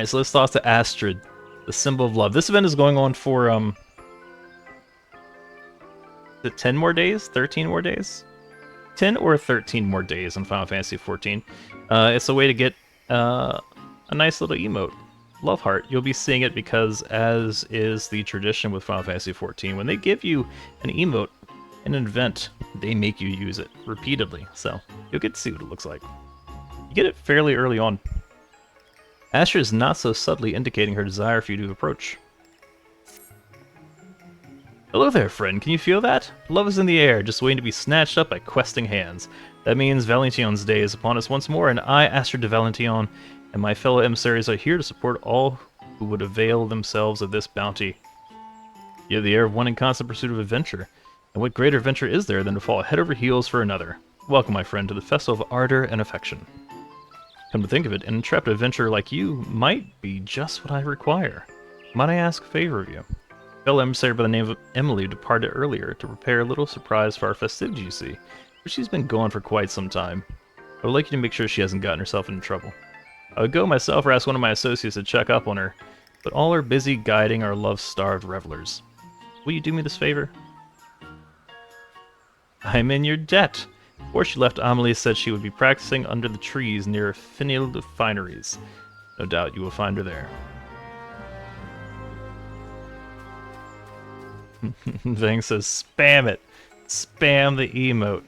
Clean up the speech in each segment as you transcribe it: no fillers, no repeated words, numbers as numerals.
Alright, so let's talk to Astrid, the symbol of love. This event is going on for, is it 10 more days? 13 more days? 10 or 13 more days on Final Fantasy XIV. It's a way to get a nice little emote. Love Heart. You'll be seeing it because, as is the tradition with Final Fantasy XIV, when they give you an emote in an event, they make you use it repeatedly. So you'll get to see what it looks like. You get it fairly early on. Asher is not so subtly indicating her desire for you to approach. Hello there, friend. Can you feel that? Love is in the air, just waiting to be snatched up by questing hands. That means Valentione's day is upon us once more, and I, Astrid de Valentine, and my fellow emissaries are here to support all who would avail themselves of this bounty. You have the air of one in constant pursuit of adventure, and what greater adventure is there than to fall head over heels for another? Welcome, my friend, to the festival of ardor and affection. Come to think of it, an intrepid adventurer like you might be just what I require. Might I ask a favor of you? Fellow emissary by the name of Emily departed earlier to prepare a little surprise for our festivities, you see, but she's been gone for quite some time. I would like you to make sure she hasn't gotten herself into trouble. I would go myself or ask one of my associates to check up on her, but all are busy guiding our love-starved revelers. Will you do me this favor? I'm in your debt. Before she left, Amelie said she would be practicing under the trees near Finilde Fineries. No doubt you will find her there. Vang says, spam it. Spam the emote.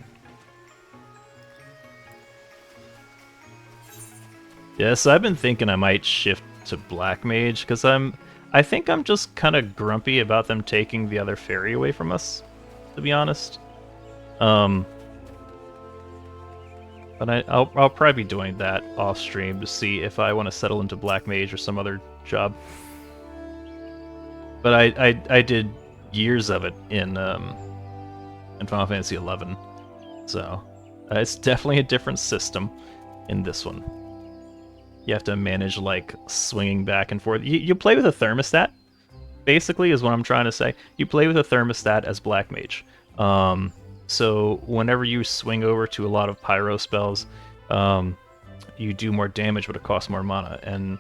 Yeah, so I've been thinking I might shift to Black Mage, because I think I'm just kind of grumpy about them taking the other fairy away from us, to be honest. But I'll probably be doing that off stream to see if I want to settle into Black Mage or some other job. But I did years of it in Final Fantasy XI, so it's definitely a different system in this one. You have to manage like swinging back and forth. You play with a thermostat, basically, is what I'm trying to say. You play with a thermostat as Black Mage. So whenever you swing over to a lot of pyro spells, you do more damage, but it costs more mana. And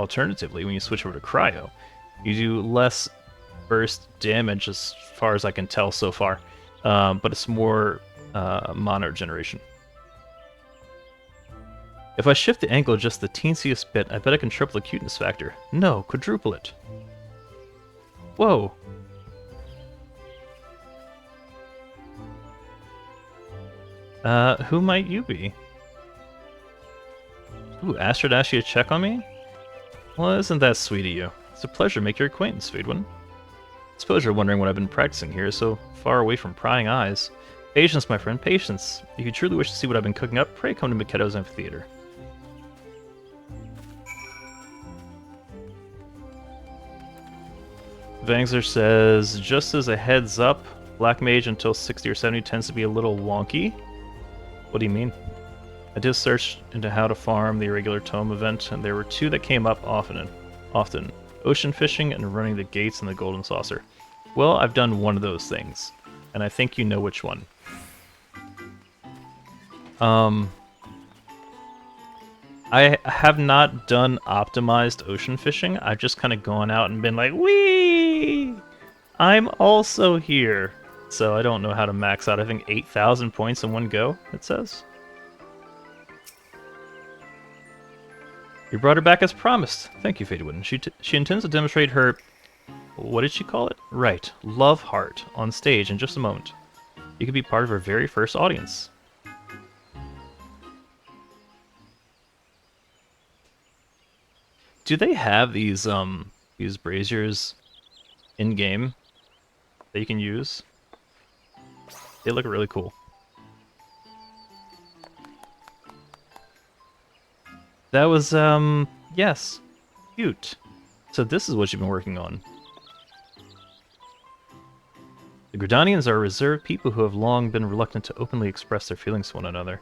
alternatively, when you switch over to cryo, you do less burst damage, as far as I can tell so far, but it's more mana regeneration. If I shift the angle just the teensiest bit, I bet I can triple the cuteness factor. No, quadruple it. Whoa. Who might you be? Ooh, Astrid asked you to check on me? Well, isn't that sweet of you? It's a pleasure to make your acquaintance, Feedwin. I suppose you're wondering what I've been practicing here, so far away from prying eyes. Patience, my friend, patience. If you truly wish to see what I've been cooking up, pray come to Miketo's Amphitheater. Vangzer says, just as a heads up, Black Mage until 60 or 70 tends to be a little wonky. What do you mean? I did search into how to farm the irregular tome event, and there were two that came up often. Ocean fishing and running the gates in the Golden Saucer. Well, I've done one of those things, and I think you know which one. I have not done optimized ocean fishing. I've just kind of gone out and been like, whee! I'm also here. So I don't know how to max out. I think 8,000 points in one go, it says. You brought her back as promised. Thank you, Fadewood. She intends to demonstrate her... What did she call it? Right, Love Heart on stage in just a moment. You could be part of her very first audience. Do they have these braziers in-game that you can use? They look really cool. That was, yes, cute. So this is what you've been working on. The Gridanians are reserved people who have long been reluctant to openly express their feelings to one another.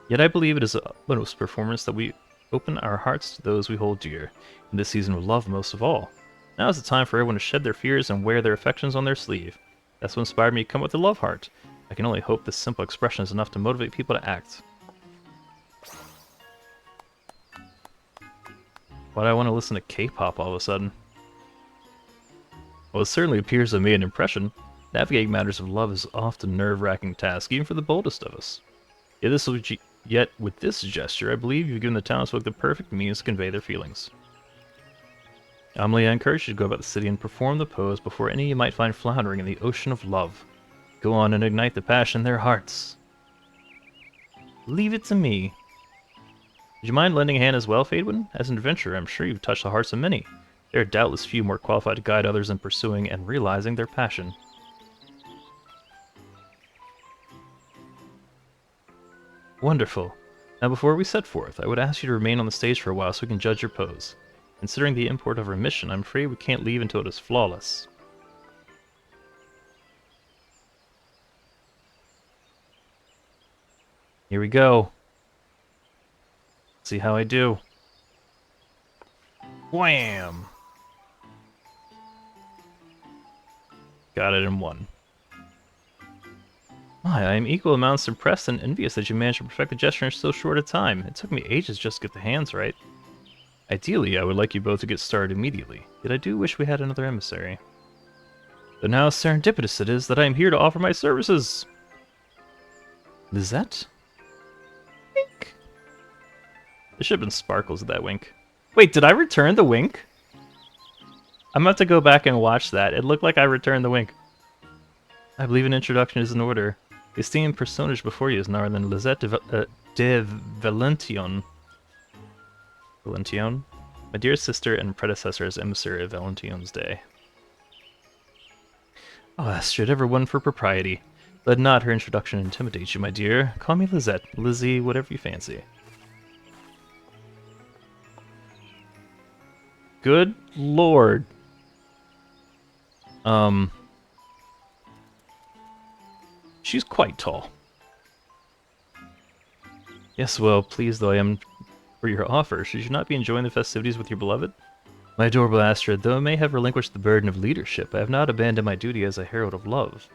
Yet I believe it is a most performance that we open our hearts to those we hold dear, in this season we love most of all. Now is the time for everyone to shed their fears and wear their affections on their sleeve. That's what inspired me to come with the Love Heart. I can only hope this simple expression is enough to motivate people to act. Why do I want to listen to K-pop all of a sudden? Well, it certainly appears to have made an impression. Navigating matters of love is often a nerve-wracking task, even for the boldest of us. Yet with this gesture, I believe you've given the townsfolk the perfect means to convey their feelings. Amelie, I encourage you to go about the city and perform the pose before any you might find floundering in the ocean of love. Go on and ignite the passion in their hearts. Leave it to me. Would you mind lending a hand as well, Fadewood? As an adventurer, I'm sure you've touched the hearts of many. There are doubtless few more qualified to guide others in pursuing and realizing their passion. Wonderful. Now before we set forth, I would ask you to remain on the stage for a while so we can judge your pose. Considering the import of our mission, I'm afraid we can't leave until it is flawless. Here we go. Let's see how I do. Wham! Got it in one. My, I am equal amounts impressed and envious that you managed to perfect the gesture in so short a time. It took me ages just to get the hands right. Ideally, I would like you both to get started immediately, yet I do wish we had another emissary. But now serendipitous it is that I am here to offer my services! Lizette? Wink. There should have been sparkles of that wink. Wait, did I return the wink? I'm about to go back and watch that. It looked like I returned the wink. I believe an introduction is in order. The esteemed personage before you is none other than Lizette de Valentione. Valentione? My dear sister and predecessor as emissary of Valentione's day. Oh, Astrid, ever one for propriety. Let not her introduction intimidate you, my dear. Call me Lizette, Lizzie, whatever you fancy. Good lord. She's quite tall. Yes, well, pleased though I am for your offer. Should you not be enjoying the festivities with your beloved? My adorable Astrid, though I may have relinquished the burden of leadership, I have not abandoned my duty as a herald of love.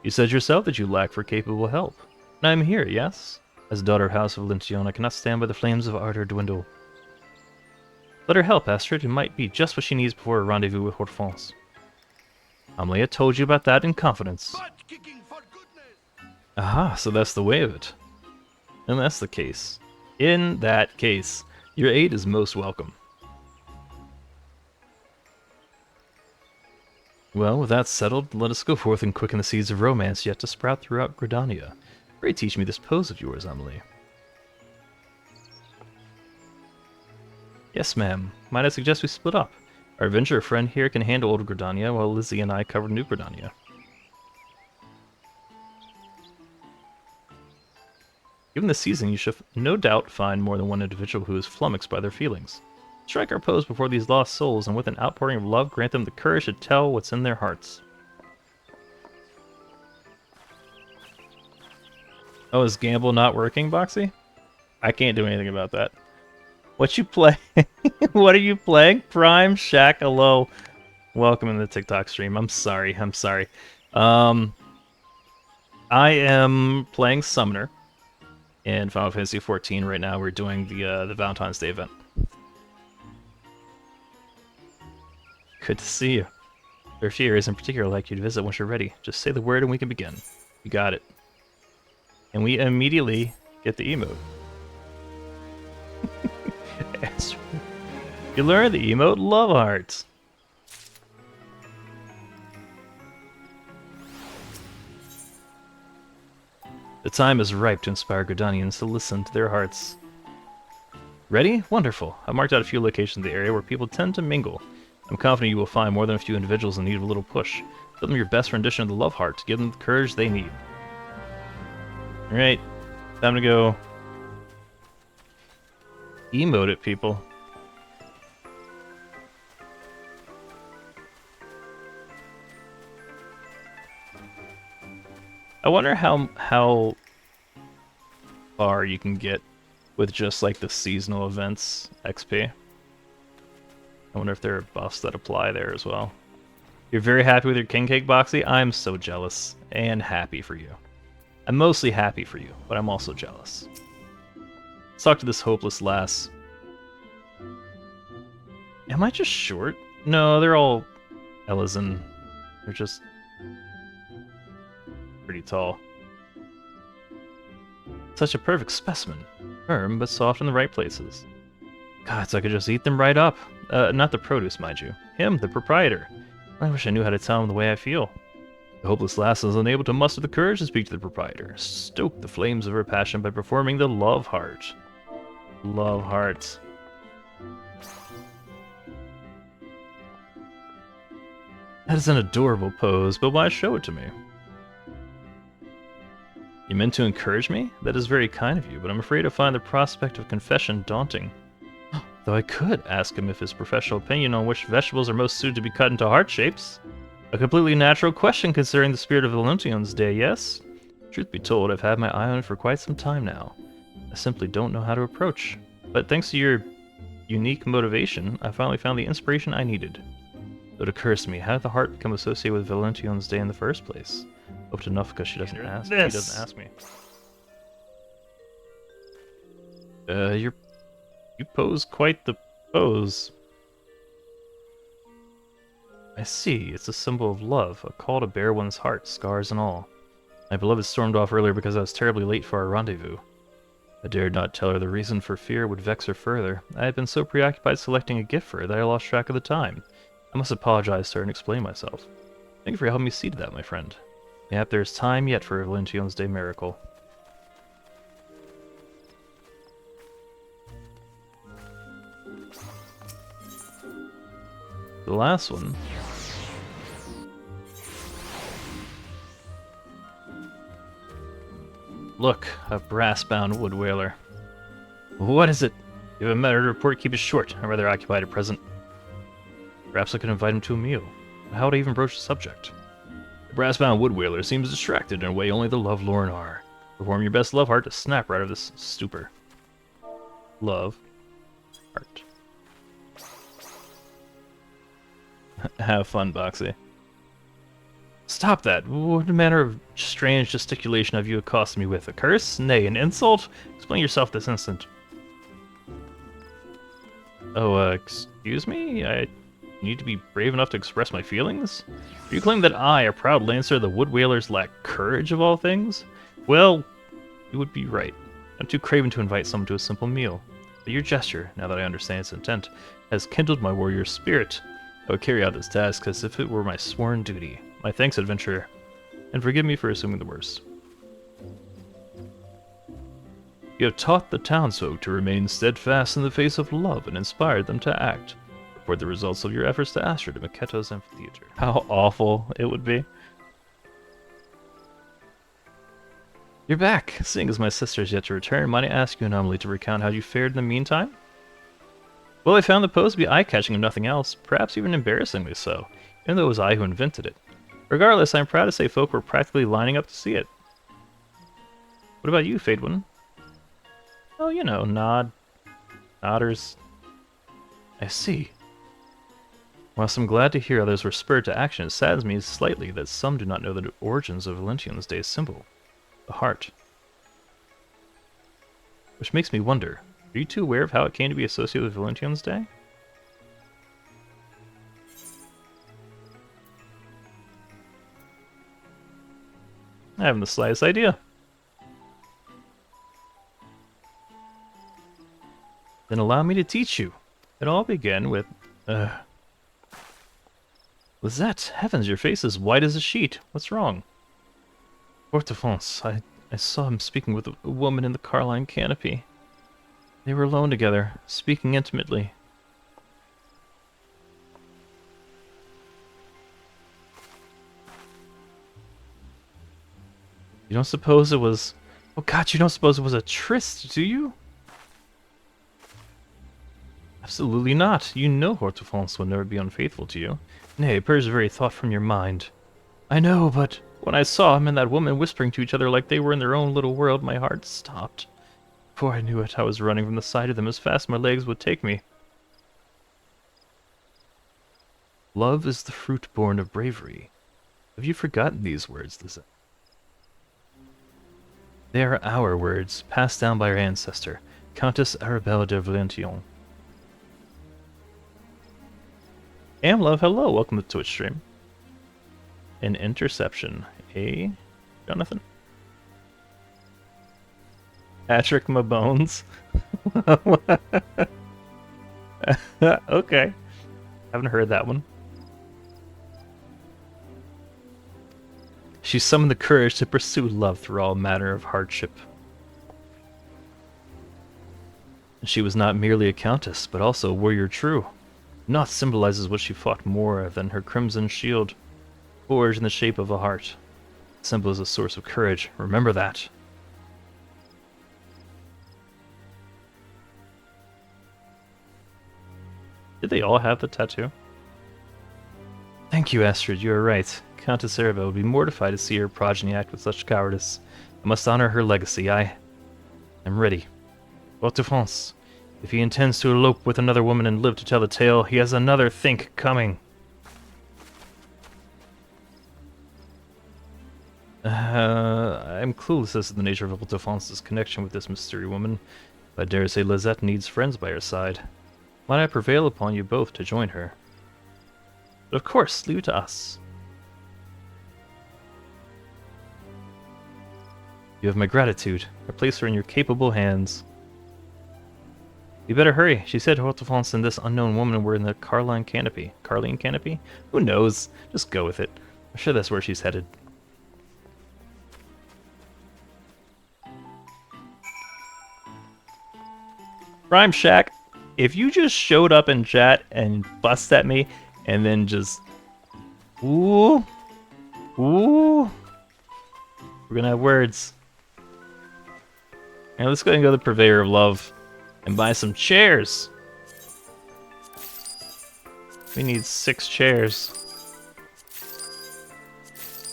You said yourself that you lack for capable help. And I am here, yes? As a daughter of House of Valentine, I cannot stand by the flames of ardor dwindle. Let her help, Astrid. It might be just what she needs before a rendezvous with Hortense. Amelie told you about that in confidence. Aha, so that's the way of it. And that's the case. In that case, your aid is most welcome. Well, with that settled, let us go forth and quicken the seeds of romance yet to sprout throughout Gridania. Pray teach me this pose of yours, Amelie. Yes, ma'am. Might I suggest we split up? Our adventurer friend here can handle Old Gridania, while Lizzie and I cover New Gridania. Given the season, you should no doubt find more than one individual who is flummoxed by their feelings. Strike our pose before these lost souls, and with an outpouring of love, grant them the courage to tell what's in their hearts. Oh, is Gamble not working, Boxy? I can't do anything about that. What you play? What are you playing? Prime Shack Hello. Welcome in the TikTok stream. I'm sorry. I am playing Summoner in Final Fantasy XIV right now. We're doing the Valentine's Day event. Good to see you. There are a few areas in particular I'd like you to visit once you're ready. Just say the word and we can begin. You got it. And we immediately get the emote. You learn the emote Love Hearts. The time is ripe to inspire Gridanians to listen to their hearts. Ready? Wonderful. I've marked out a few locations in the area where people tend to mingle. I'm confident you will find more than a few individuals in need of a little push. Give them your best rendition of the Love Heart to give them the courage they need. Alright, time to go emote it, people. I wonder how far you can get with just like the seasonal events XP. I wonder if there are buffs that apply there as well. You're very happy with your king cake, Boxy? I'm so jealous and happy for you. I'm mostly happy for you, but I'm also jealous. Let's talk to this hopeless lass. Am I just short? No, they're all Ellison. They're just pretty tall. Such a perfect specimen. Firm, but soft in the right places. God, so I could just eat them right up. Not the produce, mind you. Him, the proprietor. I wish I knew how to tell him the way I feel. The hopeless lass is unable to muster the courage to speak to the proprietor. Stoke the flames of her passion by performing the love heart. Love heart. That is an adorable pose, but why show it to me? You meant to encourage me? That is very kind of you, but I'm afraid I find the prospect of confession daunting. Though I could ask him if his professional opinion on which vegetables are most suited to be cut into heart shapes. A completely natural question considering the spirit of Valentine's Day, yes? Truth be told, I've had my eye on it for quite some time now. I simply don't know how to approach. But thanks to your unique motivation, I finally found the inspiration I needed. It occurs to me, how did the heart become associated with Valentine's Day in the first place? Hope to enough because she doesn't ask. She doesn't ask me. You pose quite the pose. I see. It's a symbol of love, a call to bare one's heart, scars and all. My beloved stormed off earlier because I was terribly late for our rendezvous. I dared not tell her the reason for fear would vex her further. I had been so preoccupied selecting a gift for her that I lost track of the time. I must apologize to her and explain myself. Thank you for helping me see to that, my friend. Yep, there's time yet for a Valentine's Day miracle. The last one. Look, a brass-bound wood whaler. What is it? You have a matter to report, keep it short. I'm rather occupied at present. Perhaps I could invite him to a meal. How would I even broach the subject? The brass-bound wood whaler seems distracted in a way only the lovelorn are. Perform your best love heart to snap right out of this stupor. Love. Heart. Have fun, Boxy. Stop that! What manner of strange gesticulation have you accosted me with? A curse? Nay, an insult? Explain yourself this instant. Oh, excuse me? I need to be brave enough to express my feelings? You claim that I, a proud lancer of the wood whalers, lack courage of all things? Well, you would be right. I'm too craven to invite someone to a simple meal. But your gesture, now that I understand its intent, has kindled my warrior spirit. I would carry out this task as if it were my sworn duty. My thanks, adventurer, and forgive me for assuming the worst. You have taught the townsfolk to remain steadfast in the face of love and inspired them to act. Report the results of your efforts to Astra to Maketo's amphitheater. How awful it would be. You're back. Seeing as my sister is yet to return, might I ask you anomaly to recount how you fared in the meantime? Well, I found the pose to be eye-catching if nothing else, perhaps even embarrassingly so, even though it was I who invented it. Regardless, I'm proud to say folk were practically lining up to see it. What about you, Fadewan? Oh, you know, nodders. I see. Whilst I'm glad to hear others were spurred to action, it saddens me slightly that some do not know the origins of Valentine's Day symbol, the heart. Which makes me wonder, are you too aware of how it came to be associated with Valentine's Day? I haven't the slightest idea. Then allow me to teach you. It all began with, Lizette, heavens, your face is white as a sheet. What's wrong? Hortense, I saw him speaking with a woman in the Carline canopy. They were alone together, speaking intimately. You don't suppose it was... Oh god, you don't suppose it was a tryst, do you? Absolutely not. You know Hortense would never be unfaithful to you. Nay, purge the very thought from your mind. I know, but when I saw him and that woman whispering to each other like they were in their own little world, my heart stopped. Before I knew it, I was running from the sight of them as fast as my legs would take me. Love is the fruit born of bravery. Have you forgotten these words, Lizette? They are our words, passed down by our ancestor, Countess Arabella de Valentine. Amlove, hello, welcome to the Twitch stream. An interception. Jonathan? Patrick Mabones. Okay. Haven't heard that one. She summoned the courage to pursue love through all manner of hardship. She was not merely a countess, but also a warrior true. Naught symbolizes what she fought more than her crimson shield, forged in the shape of a heart. The symbol is a source of courage. Remember that. Did they all have the tattoo? Thank you, Astrid. You are right. Countess Erva would be mortified to see her progeny act with such cowardice. I must honor her legacy. I am ready. Haute-de-France. If he intends to elope with another woman and live to tell the tale, he has another think coming. I'm clueless as to the nature of Haute-de-France's connection with this mystery woman, but I dare say Lisette needs friends by her side. Might I prevail upon you both to join her? But of course, leave it to us. You have my gratitude. I place her in your capable hands. You better hurry. She said Haute-de-France and this unknown woman were in the Carline Canopy. Carline Canopy? Who knows? Just go with it. I'm sure that's where she's headed. Rhyme Shack, if you just showed up in chat and bust at me and then just... Ooh. Ooh. We're gonna have words. Now let's go ahead and go to the Purveyor of Love and buy some chairs. We need 6 chairs.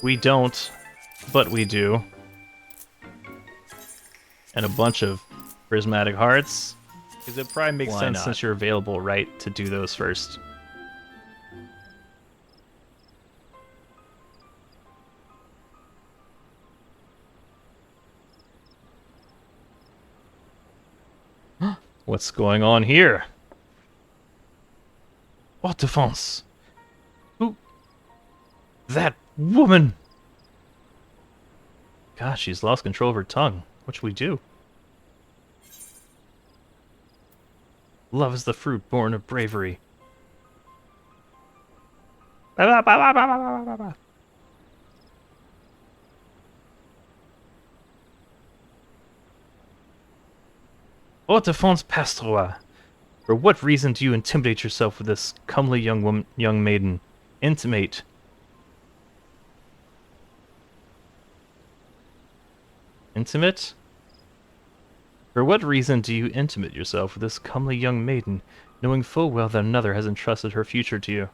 We don't, but we do. And a bunch of prismatic hearts. Because it probably makes sense since you're available, right, to do those first. What's going on here? Haute-de-France. Who? That woman! Gosh, she's lost control of her tongue. What should we do? Love is the fruit born of bravery. Haute-de-France Pastrois. For what reason do you intimidate yourself with this comely young maiden? Intimate. Intimate? For what reason do you intimate yourself with this comely young maiden, knowing full well that another has entrusted her future to you?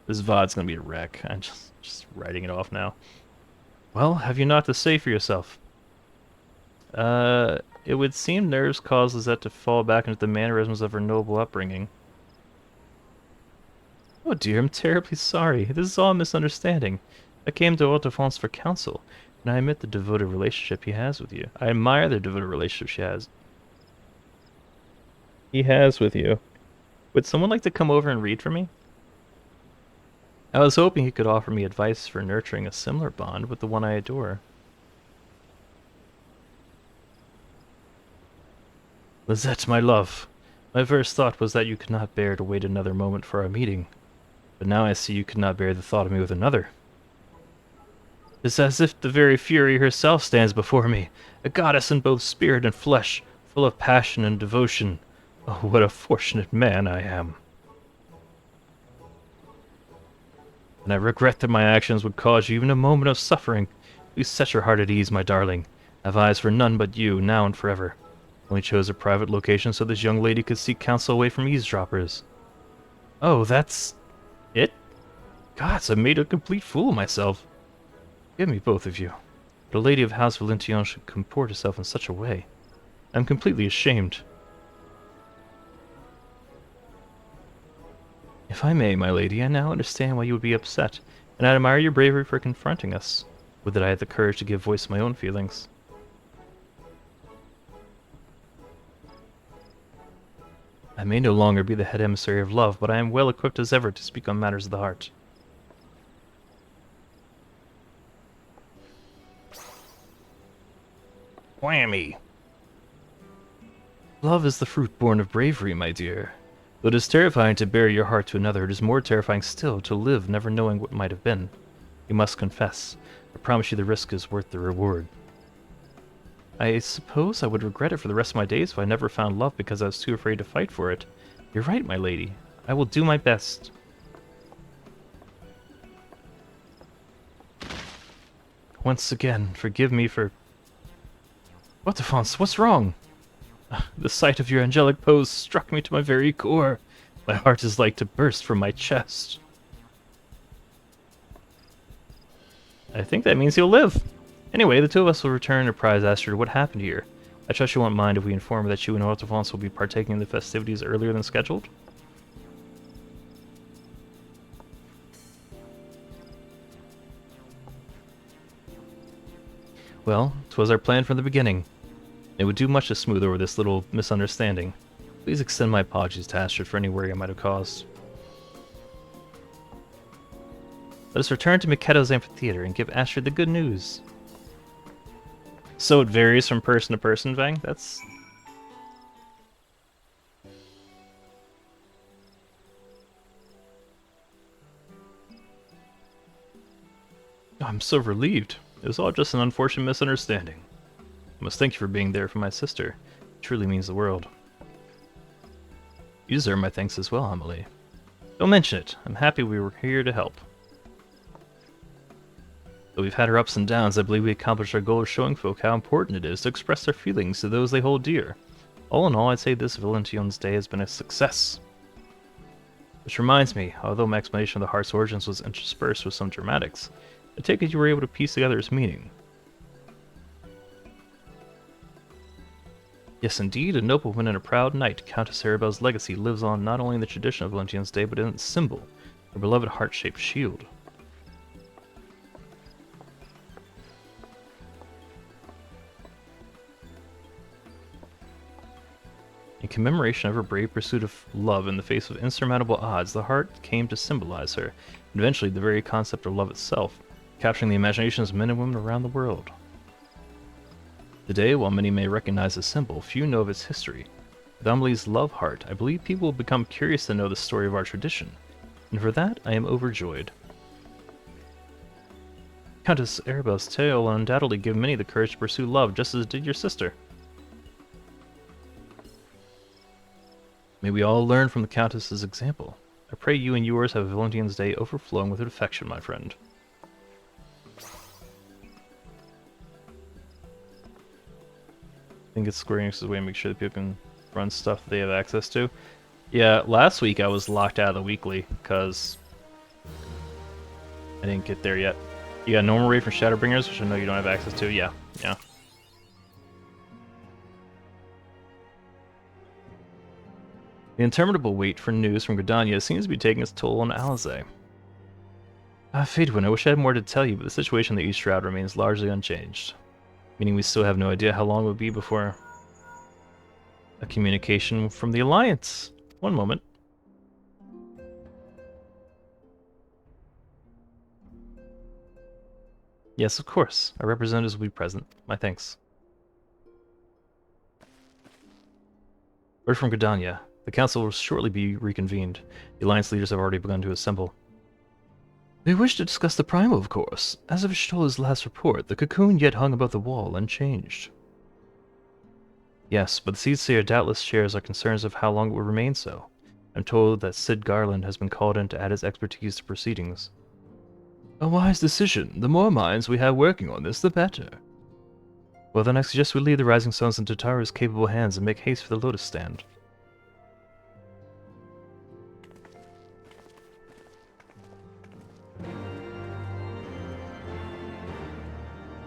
This VOD's gonna be a wreck. I'm just writing it off now. Well, have you not to say for yourself? It would seem nerves cause Lisette to fall back into the mannerisms of her noble upbringing. Oh dear, I'm terribly sorry. This is all a misunderstanding. I came to Haute-de-France for counsel, and I admit the devoted relationship he has with you. I admire the devoted relationship he has with you. Would someone like to come over and read for me? I was hoping he could offer me advice for nurturing a similar bond with the one I adore. Lisette, my love, my first thought was that you could not bear to wait another moment for our meeting, but now I see you could not bear the thought of me with another. It's as if the very Fury herself stands before me, a goddess in both spirit and flesh, full of passion and devotion. Oh, what a fortunate man I am. And I regret that my actions would cause you even a moment of suffering. Please set your heart at ease, my darling. I have eyes for none but you, now and forever. Only chose a private location so this young lady could seek counsel away from eavesdroppers. Oh, that's it? Gods, I've made a complete fool of myself. Forgive me, both of you. But a lady of House Valentine should comport herself in such a way. I'm completely ashamed. If I may, my lady, I now understand why you would be upset, and I admire your bravery for confronting us. Would that I had the courage to give voice to my own feelings. I may no longer be the head emissary of love, but I am well equipped as ever to speak on matters of the heart. Whammy! Love is the fruit born of bravery, my dear. Though it is terrifying to bare your heart to another, it is more terrifying still to live never knowing what might have been. You must confess. I promise you the risk is worth the reward. I suppose I would regret it for the rest of my days if I never found love because I was too afraid to fight for it. You're right, my lady. I will do my best. Once again, forgive me for... What the fonts? What's wrong? The sight of your angelic pose struck me to my very core. My heart is like to burst from my chest. I think that means he'll live. Anyway, the two of us will return to Prize Astrid what happened here. I trust you won't mind if we inform her that you and Hortefance will be partaking in the festivities earlier than scheduled? Well, 'twas our plan from the beginning. It would do much to smooth over this little misunderstanding. Please extend my apologies to Astrid for any worry I might have caused. Let us return to Mikedo's amphitheater and give Astrid the good news. So it varies from person to person, Vang? That's... I'm so relieved. It was all just an unfortunate misunderstanding. I must thank you for being there for my sister. It truly means the world. You deserve my thanks as well, Amelie. Don't mention it. I'm happy we were here to help. Though we've had our ups and downs, I believe we accomplished our goal of showing folk how important it is to express their feelings to those they hold dear. All in all, I'd say this Valentione's Day has been a success. Which reminds me, although my explanation of the heart's origins was interspersed with some dramatics, I take it you were able to piece together its meaning. Yes, indeed, a noblewoman and a proud knight, Countess Arabelle's legacy lives on not only in the tradition of Valentione's Day, but in its symbol, her beloved heart-shaped shield. In commemoration of her brave pursuit of love in the face of insurmountable odds, the heart came to symbolize her, and eventually the very concept of love itself, capturing the imaginations of men and women around the world. Today, while many may recognize the symbol, few know of its history. With Amelie's love heart, I believe people will become curious to know the story of our tradition, and for that I am overjoyed. Countess Arabelle's tale will undoubtedly give many the courage to pursue love, just as it did your sister. May we all learn from the Countess's example. I pray you and yours have a Valentine's Day overflowing with affection, my friend. I think it's Square Enix's way to make sure that people can run stuff that they have access to. Yeah, last week I was locked out of the weekly because I didn't get there yet. You got normal raid from Shadowbringers, which I know you don't have access to. Yeah. The interminable wait for news from Gridania seems to be taking its toll on Alizé. Fadewind, I wish I had more to tell you, but the situation in the East Shroud remains largely unchanged. Meaning we still have no idea how long it would be before a communication from the Alliance. One moment. Yes, of course. Our representatives will be present. My thanks. Word from Gridania. The council will shortly be reconvened. The Alliance leaders have already begun to assemble. They wish to discuss the Primal, of course. As of Shtola's last report, the cocoon yet hung above the wall, unchanged. Yes, but the Seedsayer doubtless shares our concerns of how long it will remain so. I'm told that Sid Garland has been called in to add his expertise to proceedings. A wise decision. The more minds we have working on this, the better. Well, then I suggest we leave the Rising Suns in Tataru's capable hands and make haste for the Lotus Stand.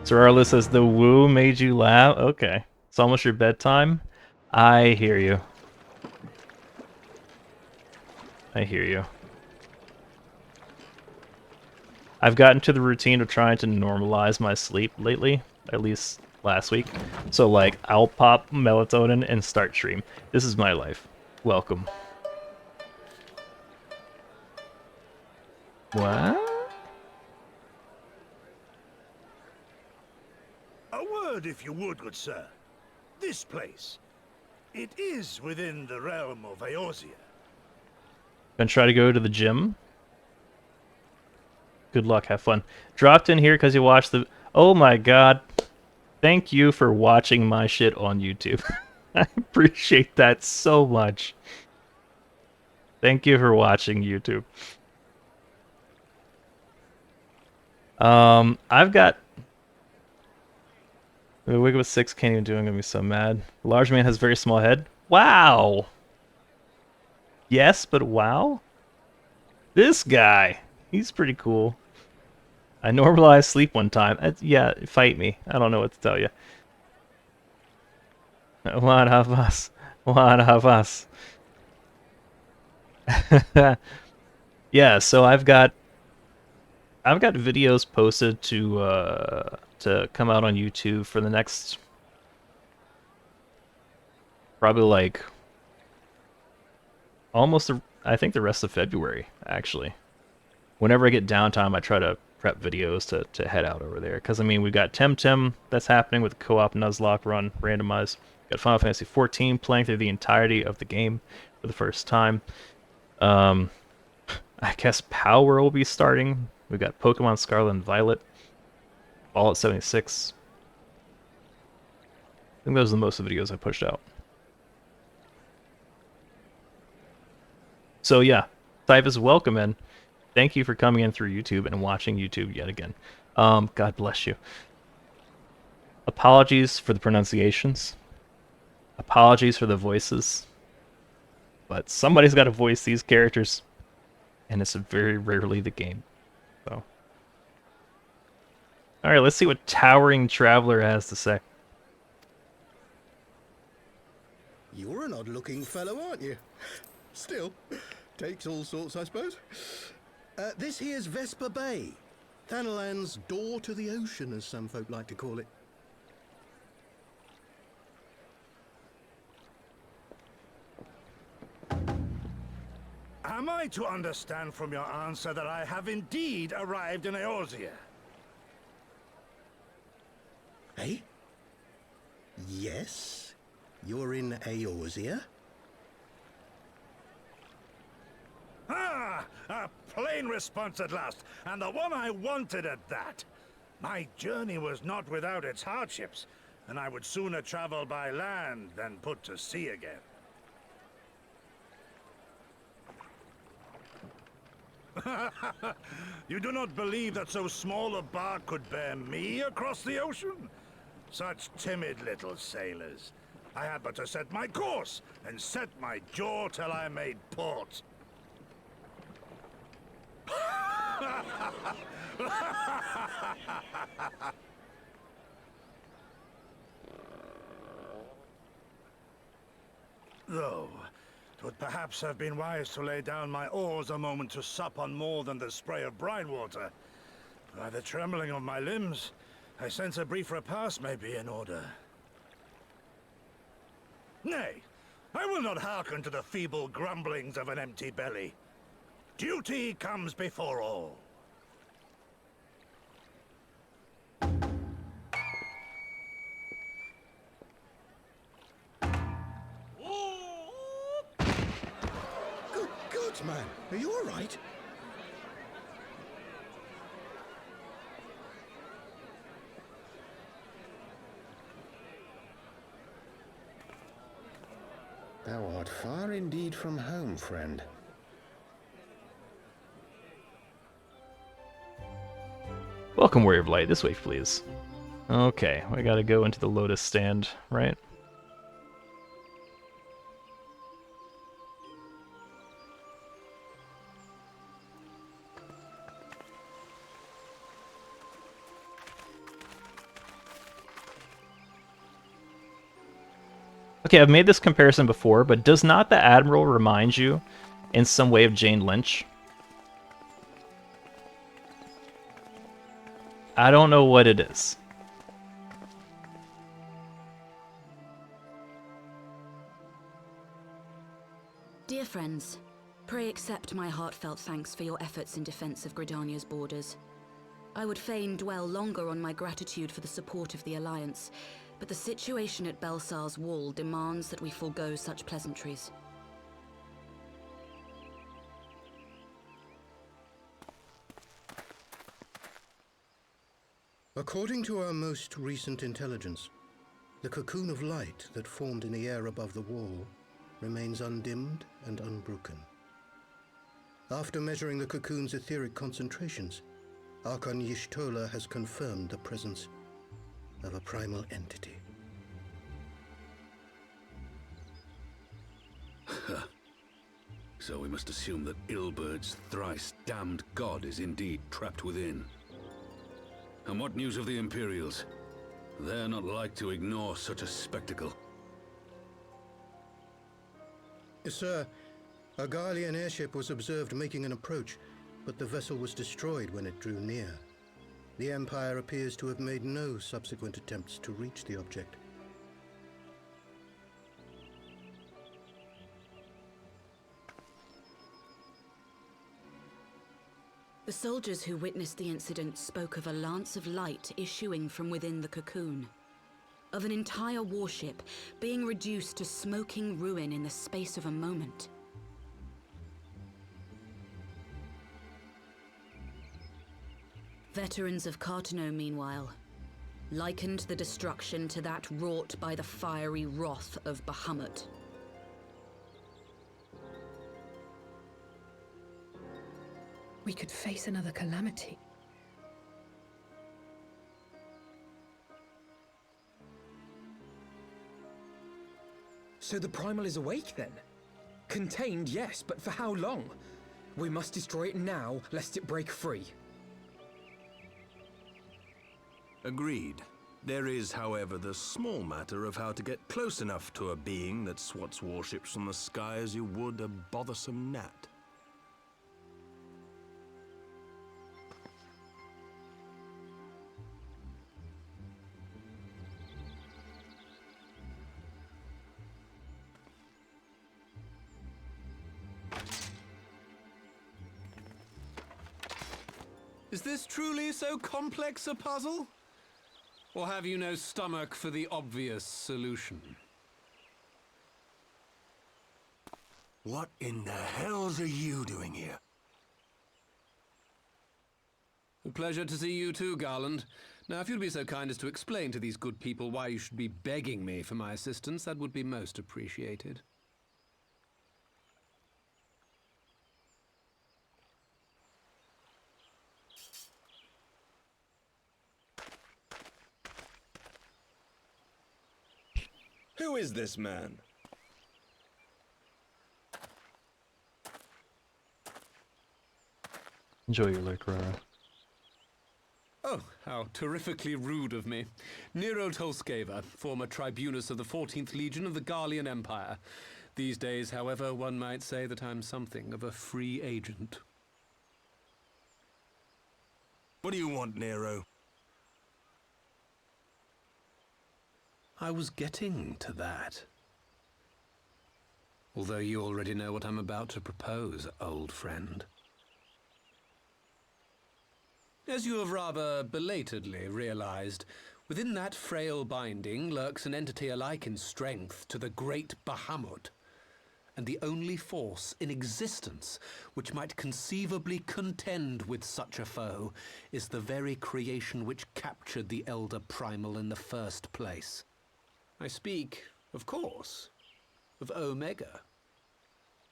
Sorarla says the woo made you laugh. Okay. It's almost your bedtime. I hear you. I hear you. I've gotten to the routine of trying to normalize my sleep lately, at least last week. So like, I'll pop melatonin and start stream. This is my life. Welcome. What? A word, if you would, good sir. This place, it is within the realm of Eorzea. Gonna try to go to the gym. Good luck, have fun. Dropped in here because you watched the... Oh my god. Thank you for watching my shit on YouTube. I appreciate that so much. Thank you for watching YouTube. I've got... The wig with 6 can't even do it. I'm gonna be so mad. Large man has very small head. Wow! Yes, but wow? This guy! He's pretty cool. I normalized sleep one time. Yeah, fight me. I don't know what to tell you. One of us. One of us. Yeah, so I've got videos posted to come out on YouTube for the next probably like almost I think the rest of February actually. Whenever I get downtime, I try to prep videos to head out over there because I mean we've got Temtem that's happening with the co-op Nuzlocke run randomized. We've got Final Fantasy 14 playing through the entirety of the game for the first time. I guess Power will be starting. We've got Pokemon Scarlet and Violet. All at 76. I think those are the most of the videos I pushed out. So yeah, Ffxiv, welcome in. Thank you for coming in through YouTube and watching YouTube yet again. God bless you. Apologies for the pronunciations. Apologies for the voices. But somebody's got to voice these characters. And it's very rarely the game. So. Alright, let's see what Towering Traveler has to say. You're an odd-looking fellow, aren't you? Still, takes all sorts, I suppose. This here's Vesper Bay, Thanalan's door to the ocean, as some folk like to call it. Am I to understand from your answer that I have indeed arrived in Eorzea? Eh? Yes, you're in Eorzea. Ah! A plain response at last, and the one I wanted at that. My journey was not without its hardships, and I would sooner travel by land than put to sea again. You do not believe that so small a bark could bear me across the ocean? Such timid little sailors. I had but to set my course and set my jaw till I made port. Though, it would perhaps have been wise to lay down my oars a moment to sup on more than the spray of brine water. By the trembling of my limbs, I sense a brief repast may be in order. Nay, I will not hearken to the feeble grumblings of an empty belly. Duty comes before all. Good God, man, are you all right? Thou art far indeed from home, friend. Welcome, Warrior of Light. This way, please. Okay, we gotta go into the Lotus stand, right? Okay, I've made this comparison before, but does not the Admiral remind you in some way of Jane Lynch? I don't know what it is. friends, pray accept my heartfelt thanks for your efforts in defense of Gridania's borders. I would fain dwell longer on my gratitude for the support of the Alliance, but the situation at Belsar's Wall demands that we forego such pleasantries. According to our most recent intelligence, the cocoon of light that formed in the air above the wall remains undimmed and unbroken. After measuring the cocoon's etheric concentrations, Archon Y'shtola has confirmed the presence of a primal entity. So we must assume that Ilbert's thrice damned god is indeed trapped within. And what news of the Imperials? They're not like to ignore such a spectacle. Sir, a Garlean airship was observed making an approach, but the vessel was destroyed when it drew near. The Empire appears to have made no subsequent attempts to reach the object. The soldiers who witnessed the incident spoke of a lance of light issuing from within the cocoon, of an entire warship being reduced to smoking ruin in the space of a moment. Veterans of Cartano, meanwhile, likened the destruction to that wrought by the fiery wrath of Bahamut. We could face another calamity. So the Primal is awake then? Contained, yes, but for how long? We must destroy it now, lest it break free. Agreed. There is, however, the small matter of how to get close enough to a being that swats warships from the sky as you would a bothersome gnat. Is this truly so complex a puzzle? Or have you no stomach for the obvious solution? What in the hells are you doing here? A pleasure to see you too, Garland. Now, if you'd be so kind as to explain to these good people why you should be begging me for my assistance, that would be most appreciated. Who is this man? Enjoy your lurk, Rara. Oh, how terrifically rude of me. Nero Tolskeva, former tribunus of the 14th Legion of the Garlean Empire. These days, however, one might say that I'm something of a free agent. What do you want, Nero? I was getting to that. Although you already know what I'm about to propose, old friend. As you have rather belatedly realized, within that frail binding lurks an entity alike in strength to the great Bahamut, and the only force in existence which might conceivably contend with such a foe is the very creation which captured the Elder Primal in the first place. I speak, of course, of Omega.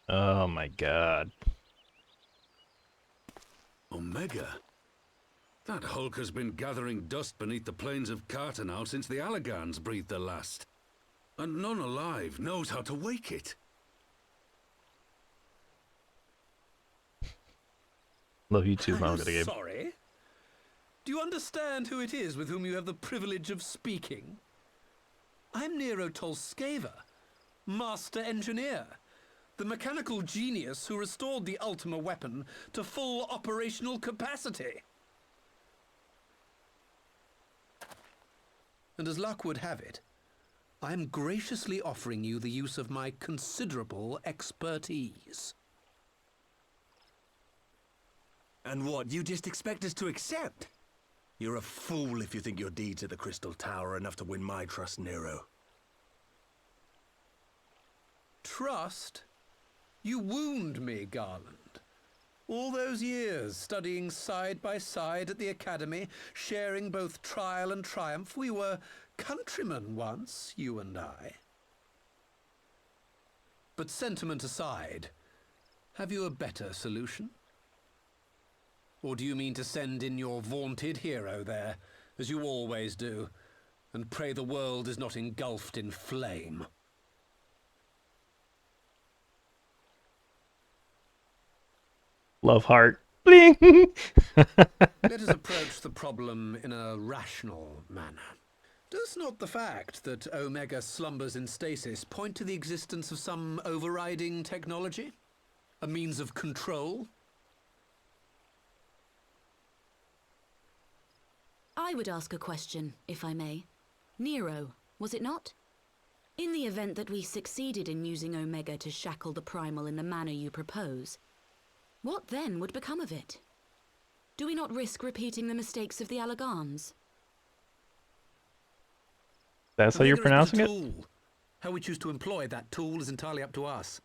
Oh my god. Omega? That hulk has been gathering dust beneath the plains of Cartanow since the Allagans breathed their last. And none alive knows how to wake it. Love you too, Malgada Gabe. Sorry? Do you understand who it is with whom you have the privilege of speaking? I'm Nero Tolskeva, Master Engineer, the mechanical genius who restored the Ultima weapon to full operational capacity. And as luck would have it, I am graciously offering you the use of my considerable expertise. And what, you just expect us to accept? You're a fool if you think your deeds at the Crystal Tower are enough to win my trust, Nero. Trust? You wound me, Garland. All those years, studying side by side at the Academy, sharing both trial and triumph, we were countrymen once, you and I. But sentiment aside, have you a better solution? Or do you mean to send in your vaunted hero there, as you always do, and pray the world is not engulfed in flame? Love heart. Bling! Let us approach the problem in a rational manner. Does not the fact that Omega slumbers in stasis point to the existence of some overriding technology? A means of control? I would ask a question, if I may. Nero, was it not? In the event that we succeeded in using Omega to shackle the Primal in the manner you propose, what then would become of it? Do we not risk repeating the mistakes of the Alagans? That's how you're pronouncing it? Tool. How we choose to employ that tool is entirely up to us.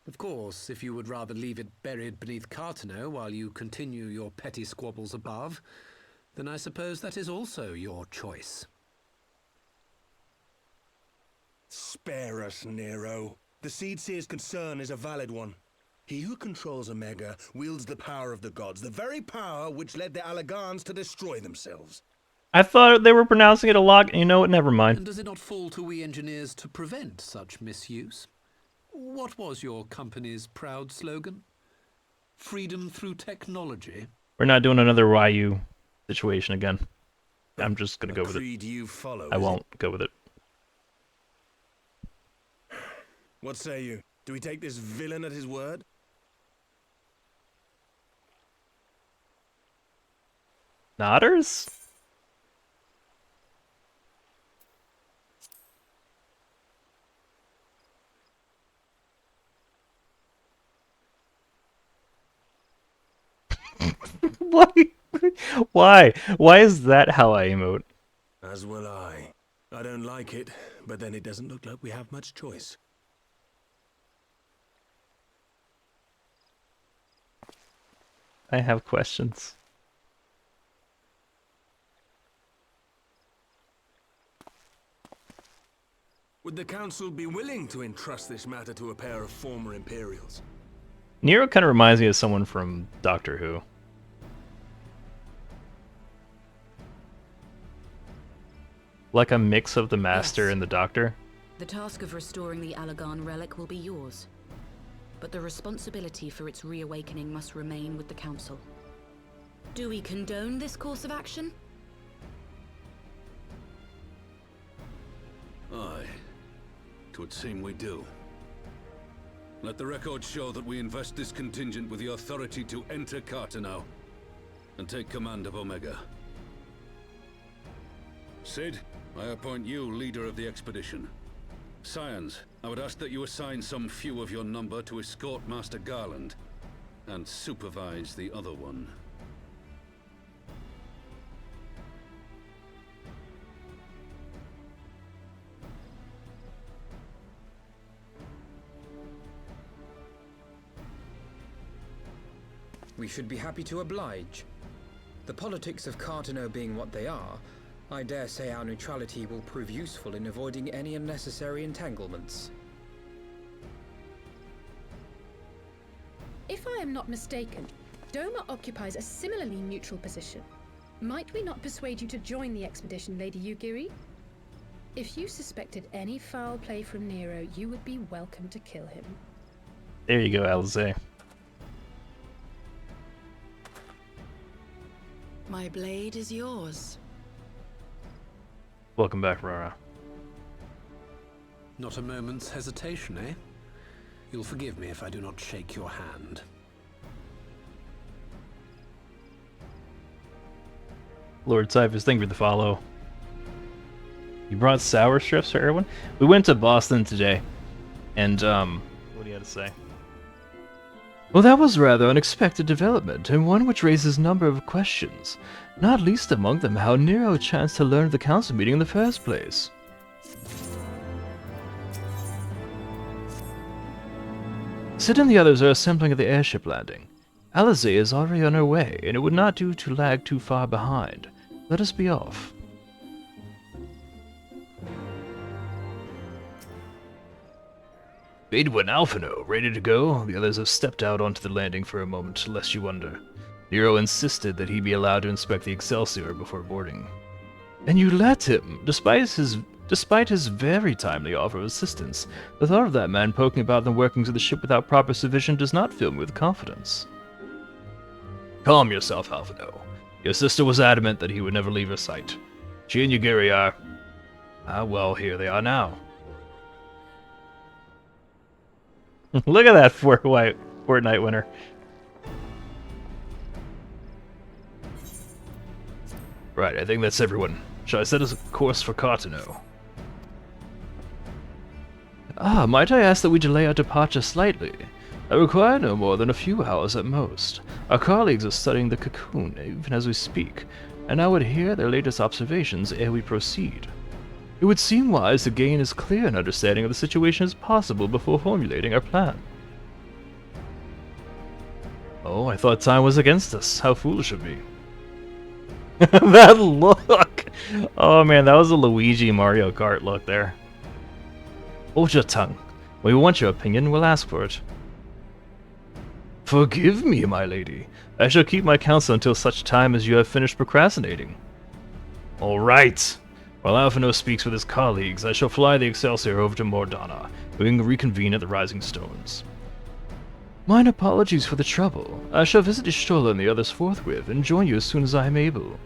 Of course, if you would rather leave it buried beneath Cartano while you continue your petty squabbles above, then I suppose that is also your choice. Spare us, Nero. The Seedseer's concern is a valid one. He who controls Omega wields the power of the gods, the very power which led the Alagans to destroy themselves. I thought they were pronouncing it a lot. You know what? Never mind. And does it not fall to we engineers to prevent such misuse? What was your company's proud slogan? Freedom through technology? We're not doing another YU situation again. I'm just gonna go with it. You follow, I won't go with it. What say you? Do we take this villain at his word? Nodders? Why? Why? Why is that how I emote? As will I. I don't like it, but then it doesn't look like we have much choice. I have questions. Would the Council be willing to entrust this matter to a pair of former Imperials? Nero kind of reminds me of someone from Doctor Who. Like a mix of the Master Yes. and the Doctor. The task of restoring the Alagan relic will be yours. But the responsibility for its reawakening must remain with the Council. Do we condone this course of action? Aye. 'Twould seem we do. Let the record show that we invest this contingent with the authority to enter Cartano and take command of Omega. Sid, I appoint you leader of the expedition. Scions, I would ask that you assign some few of your number to escort Master Garland and supervise the other one. We should be happy to oblige. The politics of Cartano being what they are, I dare say our neutrality will prove useful in avoiding any unnecessary entanglements. If I am not mistaken, Doma occupies a similarly neutral position. Might we not persuade you to join the expedition, Lady Yugiri? If you suspected any foul play from Nero, you would be welcome to kill him. There you go, Alize. My blade is yours. Welcome back, Rara. Not a moment's hesitation, eh? You'll forgive me if I do not shake your hand. Lord Cyphers, thank you for the follow. You brought sour strips for everyone? We went to Boston today, and, what do you have to say? Well, that was rather unexpected development, and one which raises a number of questions, not least among them how Nero chanced to learn of the council meeting in the first place. Sid and the others are assembling at the airship landing. Alizé is already on her way, and it would not do to lag too far behind. Let us be off. Badewin and Alphino, ready to go? The others have stepped out onto the landing for a moment, lest you wonder. Nero insisted that he be allowed to inspect the Excelsior before boarding. And you let him, despite his very timely offer of assistance. The thought of that man poking about the workings of the ship without proper supervision does not fill me with confidence. Calm yourself, Alphino. Your sister was adamant that he would never leave her sight. She and Yugiri are... Ah, well, here they are now. Look at that Fortnite winner. Right, I think that's everyone. Shall I set a course for Cartano? Ah, might I ask that we delay our departure slightly? I require no more than a few hours at most. Our colleagues are studying the cocoon even as we speak, and I would hear their latest observations ere we proceed. It would seem wise to gain as clear an understanding of the situation as possible before formulating our plan. Oh, I thought time was against us. How foolish of me. That look! Oh man, that was a Luigi Mario Kart look there. Hold your tongue. When we want your opinion, we'll ask for it. Forgive me, my lady. I shall keep my counsel until such time as you have finished procrastinating. All right. While Alphino speaks with his colleagues, I shall fly the Excelsior over to Mordana, and we can reconvene at the Rising Stones. Mine apologies for the trouble. I shall visit Y'shtola and the others forthwith, and join you as soon as I am able.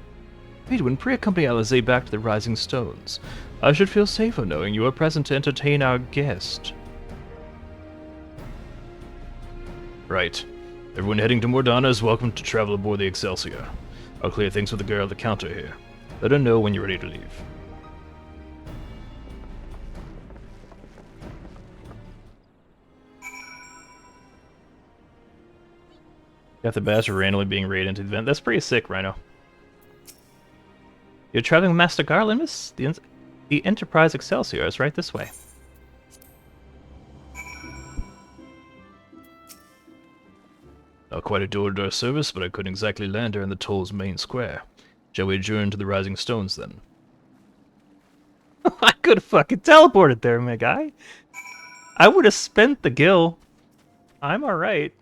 Badewin, pray accompany Alizé back to the Rising Stones. I should feel safer knowing you are present to entertain our guest. Right. Everyone heading to Mordana is welcome to travel aboard the Excelsior. I'll clear things with the girl at the counter here. Let her know when you're ready to leave. Got the bastard randomly being raided into the event. That's pretty sick, Rhino. You're traveling with Master Garland, miss? The Enterprise Excelsior is right this way. Not quite a door-to-door service, but I couldn't exactly land her in the Toll's main square. Shall we adjourn to the Rising Stones, then? I could have fucking teleported there, my guy. I would have spent the gil. I'm alright.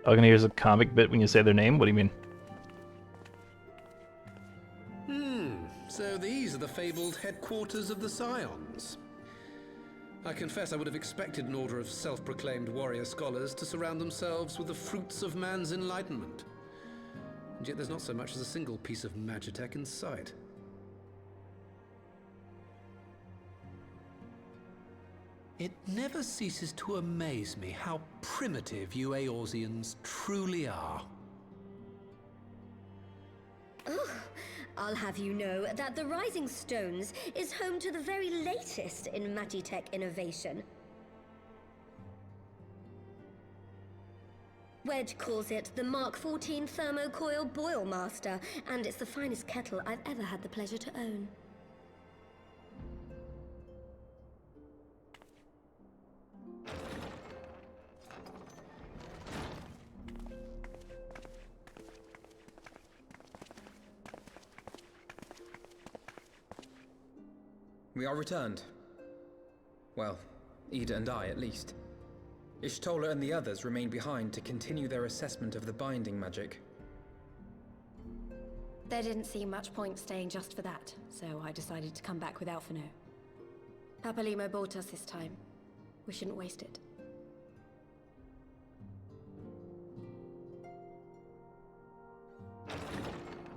Oh, gonna here's a comic bit when you say their name? What do you mean? So these are the fabled headquarters of the Scions. I confess I would have expected an order of self-proclaimed warrior scholars to surround themselves with the fruits of man's enlightenment. And yet there's not so much as a single piece of magitech in sight. It never ceases to amaze me how primitive you Eorzeans truly are. Oh, I'll have you know that the Rising Stones is home to the very latest in magitech innovation. Wedge calls it the Mark 14 Thermocoil Boil Master, and it's the finest kettle I've ever had the pleasure to own. We are returned. Well, Yda and I, at least. Y'shtola and the others remain behind to continue their assessment of the binding magic. There didn't seem much point staying just for that, so I decided to come back with Alphino. Papalimo bought us this time. We shouldn't waste it.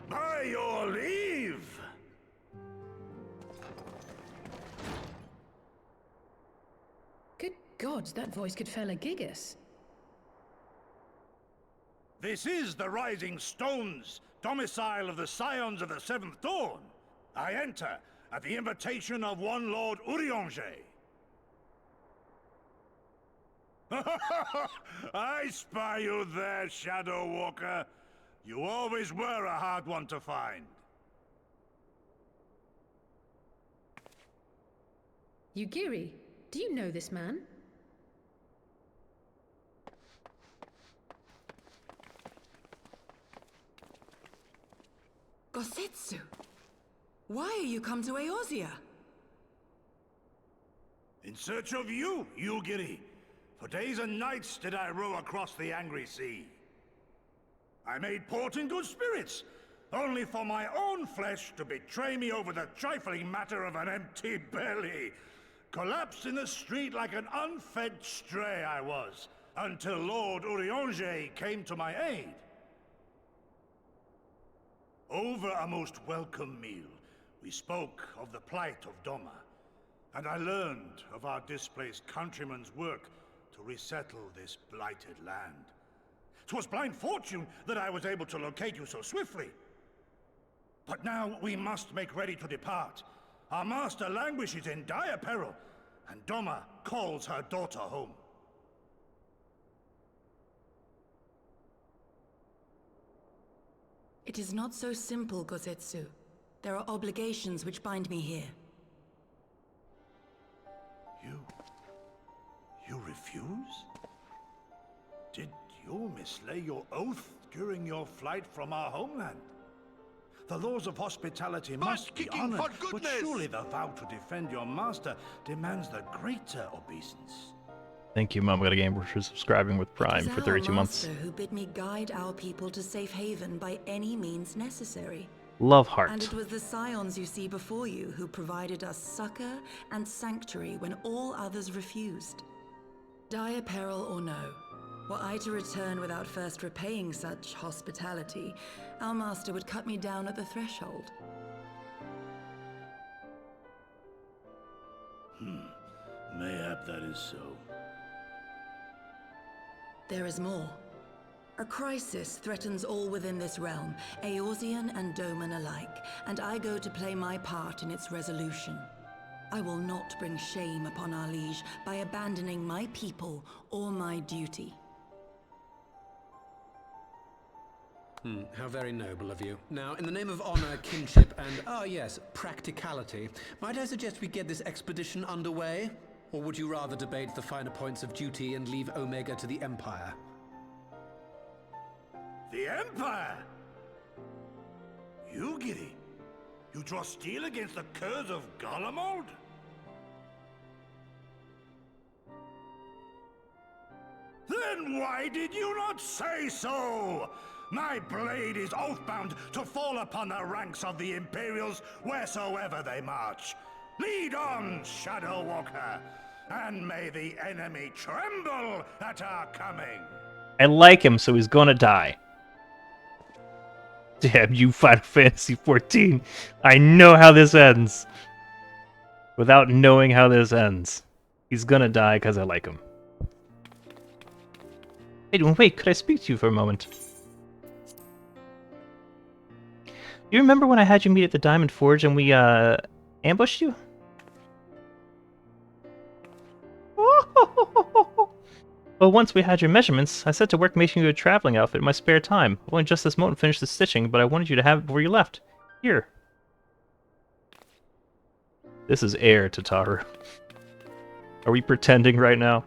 By your leave! Good gods, that voice could fell a gigas. This is the Rising Stones, domicile of the Scions of the Seventh Dawn. I enter at the invitation of one Lord Urianger. I spy you there, Shadow Walker. You always were a hard one to find. Yugiri, do you know this man? Gosetsu, why are you come to Eorzea? In search of you, Yugiri. For days and nights did I row across the angry sea. I made port in good spirits, only for my own flesh to betray me over the trifling matter of an empty belly. Collapsed in the street like an unfed stray I was, until Lord Urianger came to my aid. Over a most welcome meal, we spoke of the plight of Doma, and I learned of our displaced countrymen's work to resettle this blighted land. 'Twas blind fortune that I was able to locate you so swiftly. But now we must make ready to depart. Our master languishes in dire peril, and Doma calls her daughter home. It is not so simple, Gosetsu. There are obligations which bind me here. You refuse? Did you mislay your oath during your flight from our homeland? The laws of hospitality must be honored, but surely the vow to defend your master demands the greater obeisance. Thank you, Mom Got a Gamer, for subscribing with Prime for 32 months. It is our master who bid me guide our people to safe haven by any means necessary. Love heart. And it was the Scions you see before you who provided us succor and sanctuary when all others refused. Dire peril or no, were I to return without first repaying such hospitality, our master would cut me down at the threshold. Mayhap that is so. There is more. A crisis threatens all within this realm, Eorzean and Doman alike, and I go to play my part in its resolution. I will not bring shame upon our liege by abandoning my people or my duty. How very noble of you. Now, in the name of honor, kinship, and, yes, practicality, might I suggest we get this expedition underway? Or would you rather debate the finer points of duty and leave Omega to the Empire? The Empire? Yugiri, you draw steel against the curse of Garlemald? Then why did you not say so? My blade is oath-bound to fall upon the ranks of the Imperials wheresoever they march. Lead on, Shadow Walker, and may the enemy tremble at our coming. I like him, so he's gonna die. Damn you, Final Fantasy XIV. I know how this ends. Without knowing how this ends. He's gonna die because I like him. Hey, wait, could I speak to you for a moment? You remember when I had you meet at the Diamond Forge and we, ambushed you? Well, once we had your measurements, I set to work making you a traveling outfit in my spare time. I only just this moment finished the stitching, but I wanted you to have it before you left. Here. This is air, Tataru. Are we pretending right now?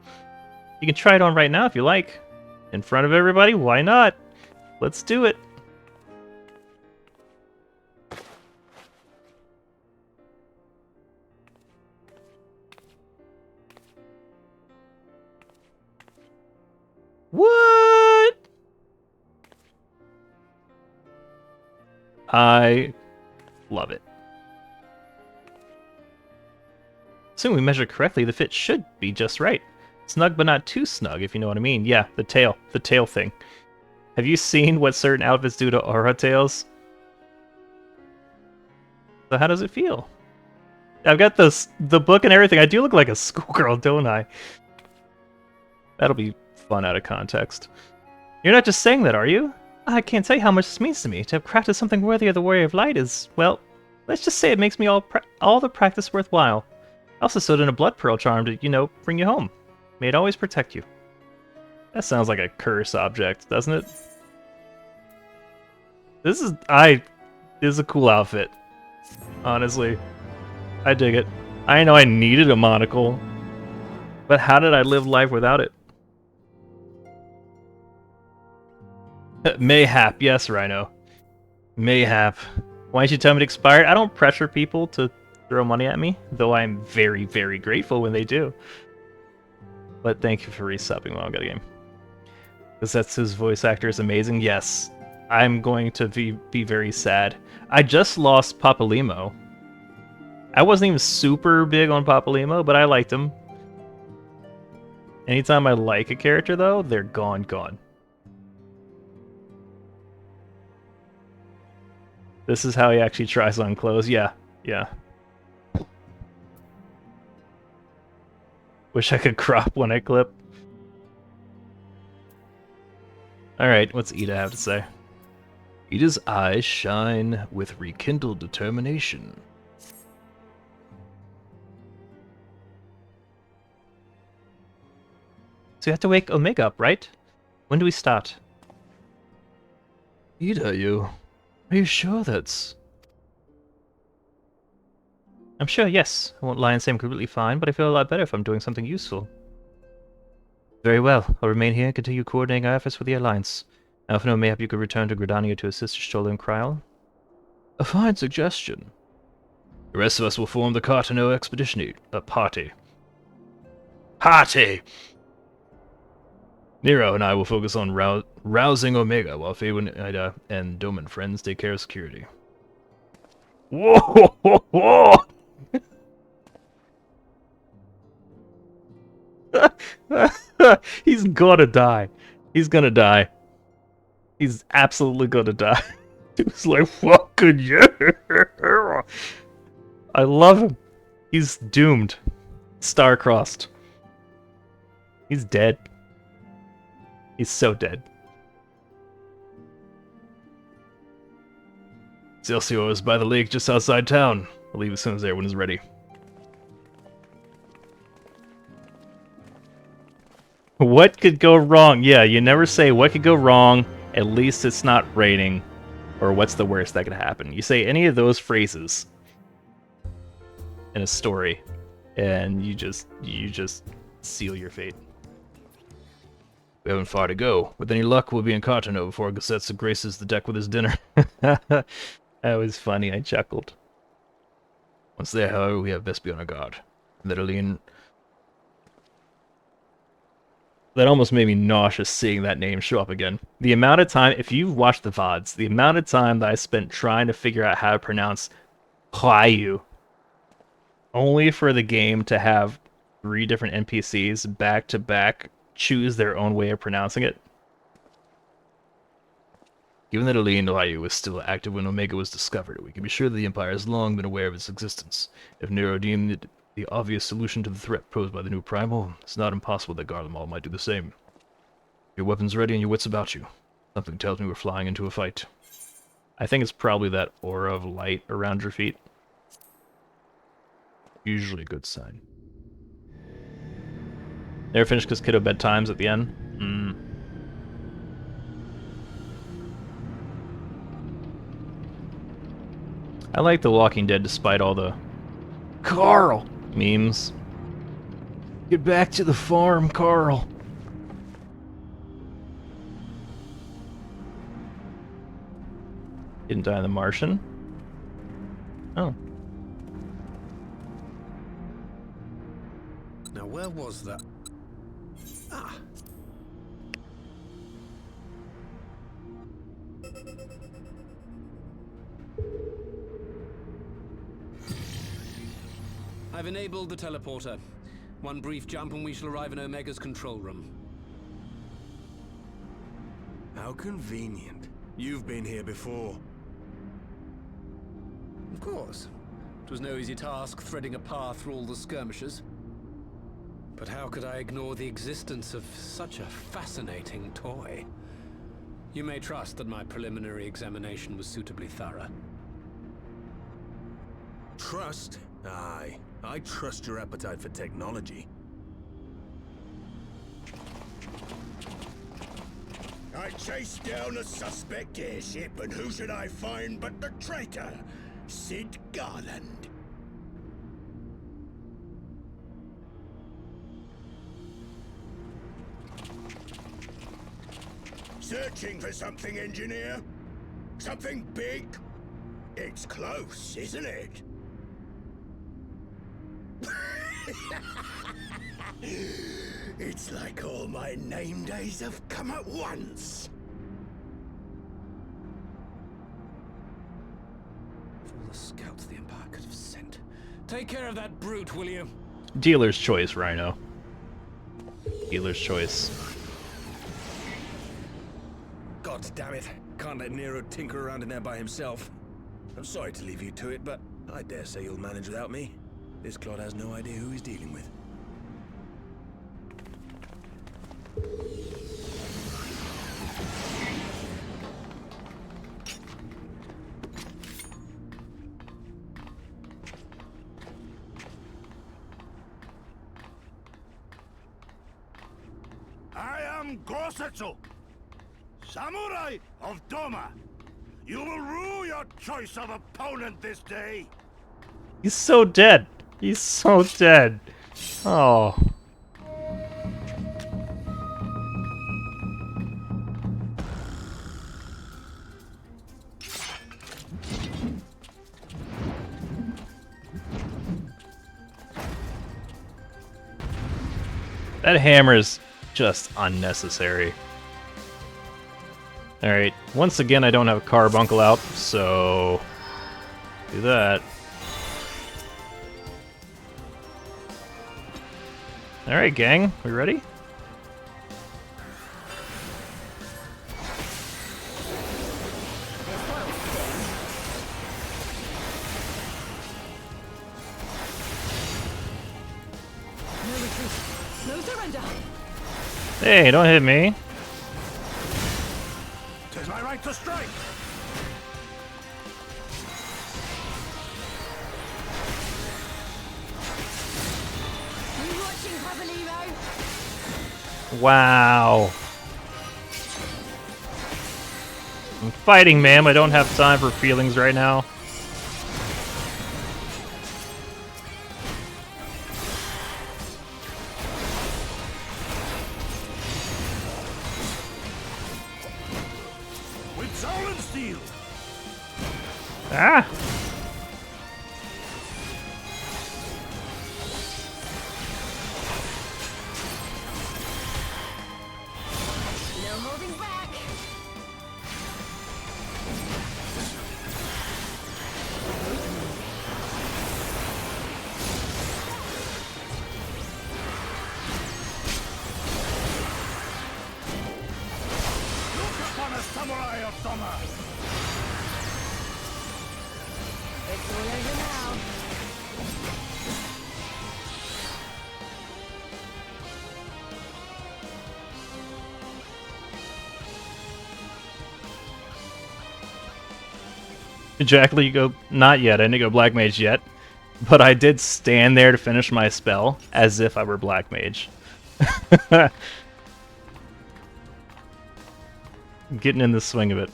You can try it on right now if you like. In front of everybody? Why not? Let's do it. What? I love it. Assuming we measure correctly, the fit should be just right. Snug but not too snug, if you know what I mean. Yeah, the tail thing. Have you seen what certain outfits do to aura tails? So how does it feel? I've got the book and everything. I do look like a schoolgirl, don't I? That'll be fun out of context. You're not just saying that, are you? I can't tell you how much this means to me. To have crafted something worthy of the Warrior of Light is, well, let's just say it makes me all the practice worthwhile. I also sewed in a blood pearl charm to, you know, bring you home. May it always protect you. That sounds like a curse object, doesn't it? This is a cool outfit. Honestly. I dig it. I know I needed a monocle, but how did I live life without it? Mayhap, yes, Rhino. Mayhap. Why don't you tell me to expire? I don't pressure people to throw money at me, though I'm very, very grateful when they do. But thank you for resubbing while I got a game. Gazetsu's voice actor is amazing. Yes, I'm going to be very sad. I just lost Papalimo. I wasn't even super big on Papalimo, but I liked him. Anytime I like a character, though, they're gone. This is how he actually tries on clothes. Yeah. Wish I could crop when I clip. Alright, what's Yda have to say? Yda's eyes shine with rekindled determination. So you have to wake Omega up, right? When do we start? Yda, are you sure that's... I'm sure, yes. I won't lie and say I'm completely fine, but I feel a lot better if I'm doing something useful. Very well. I'll remain here and continue coordinating our efforts for the Alliance. Alphino, mayhap you could return to Gridania to assist Stola and Kryl? A fine suggestion. The rest of us will form the Cartano Expedition Party. Nero and I will focus on rousing Omega, while Faywin, Yda, and Dome and friends take care of security. Whoa! He's gonna die. He's gonna die. He's absolutely gonna die. He's like, fucking yeah! I love him. He's doomed. Star-crossed. He's dead. He's so dead. Celcio is by the lake just outside town. I'll leave as soon as everyone is ready. What could go wrong? Yeah, you never say what could go wrong. At least it's not raining. Or what's the worst that could happen. You say any of those phrases in a story, and you just seal your fate. We haven't far to go. With any luck, we'll be in Cartano before Gazetsu graces the deck with his dinner. That was funny, I chuckled. Once there, however, we have Vespi on our guard. Literally, that almost made me nauseous seeing that name show up again. The amount of time, if you've watched the VODs, the amount of time that I spent trying to figure out how to pronounce Kaiju, only for the game to have 3 different NPCs back to back choose their own way of pronouncing it. Given that Kaiju was still active when Omega was discovered, we can be sure that the Empire has long been aware of its existence. If Nero deemed it the obvious solution to the threat posed by the new Primal, it's not impossible that Garlemald might do the same. Your weapons ready and your wits about you. Something tells me we're flying into a fight. I think it's probably that aura of light around your feet. Usually a good sign. Never finished because kiddo bedtimes at the end? I like The Walking Dead despite all the Carl memes. Get back to the farm, Carl. Didn't die in The Martian? Oh. Now where was that? Ah. I've enabled the teleporter. One brief jump and we shall arrive in Omega's control room. How convenient. You've been here before. Of course. It was no easy task threading a path through all the skirmishes. But how could I ignore the existence of such a fascinating toy? You may trust that my preliminary examination was suitably thorough. Trust? Aye. I trust your appetite for technology. I chased down a suspect airship, and who should I find but the traitor, Sid Garland. Searching for something, engineer? Something big? It's close, isn't it? It's like all my name days have come at once. Of all the scouts the Empire could have sent. Take care of that brute, will you? Dealer's choice, Rhino. Dealer's choice. God damn it. Can't let Nero tinker around in there by himself. I'm sorry to leave you to it, but I dare say you'll manage without me. This clod has no idea who he's dealing with. I am Gosetsu, Samurai of Doma. You will rue your choice of opponent this day. He's so dead. He's so dead. Oh. That hammer is just unnecessary. Alright, once again I don't have a carbuncle out, so do that. Alright gang, we ready? No surrender. Hey, don't hit me. 'Tis my right to strike. You watching, Papalimo? Wow. I'm fighting, ma'am. I don't have time for feelings right now. With soul and steel. Ah! No holding back. Look upon a samurai of Doma. It's all over now. Exactly, you go, not yet, I didn't go Black Mage yet. But I did stand there to finish my spell, as if I were Black Mage. Getting in the swing of it.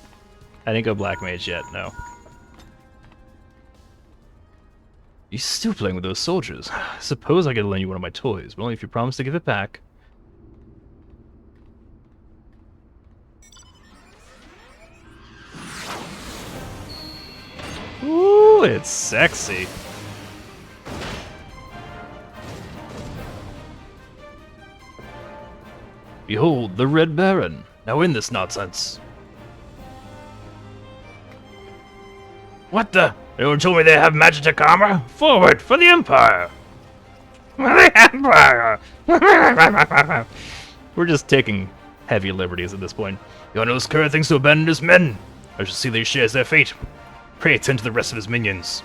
I didn't go Black Mage yet, no. You still playing with those soldiers? Suppose I could lend you one of my toys, but only if you promise to give it back. Ooh, it's sexy. Behold, the Red Baron. Now in this nonsense. What the? Everyone told me they have magic armor? Forward, for the Empire! For the Empire! We're just taking heavy liberties at this point. Yono's Kerr thinks to abandon his men. I shall see that he shares their fate. Pray attend to the rest of his minions.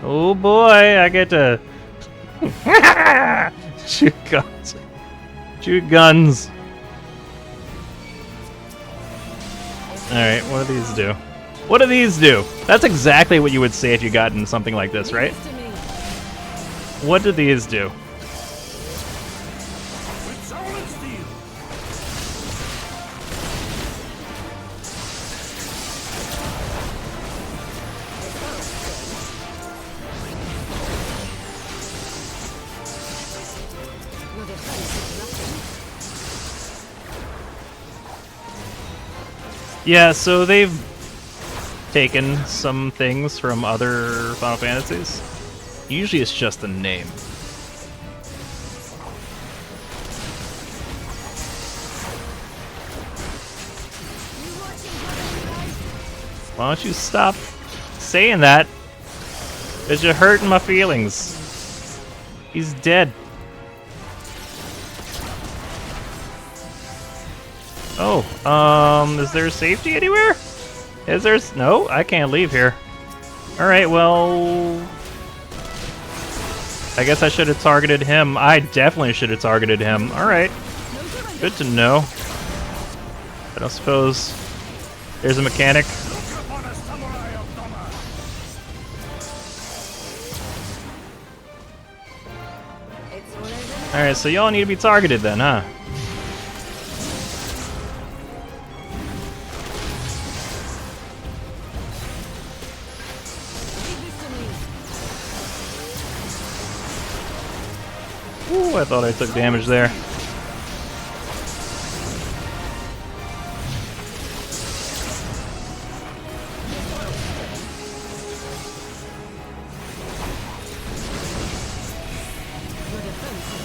Oh boy, I get to... Shoot guns. Shoot guns. Alright, what do these do? What do these do? That's exactly what you would say if you got in something like this, right? What do these do? Yeah, so they've taken some things from other Final Fantasies. Usually it's just the name. Why don't you stop saying that? Because you're hurting my feelings. He's dead. Oh, is there safety anywhere? Is there? No, I can't leave here. Alright, well... I guess I should have targeted him. I definitely should have targeted him. Alright. Good to know. I don't suppose there's a mechanic. Alright, so y'all need to be targeted then, huh? Ooh, I thought I took damage there.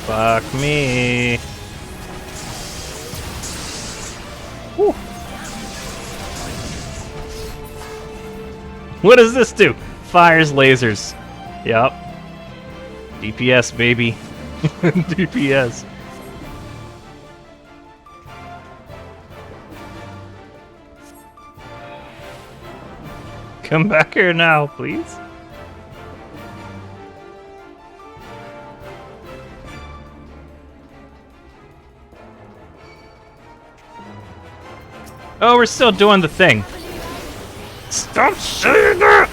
Fuck me. Whew. What does this do? Fires lasers. Yup. DPS, baby. DPS. Come back here now, please. Oh, we're still doing the thing. Stop saying that!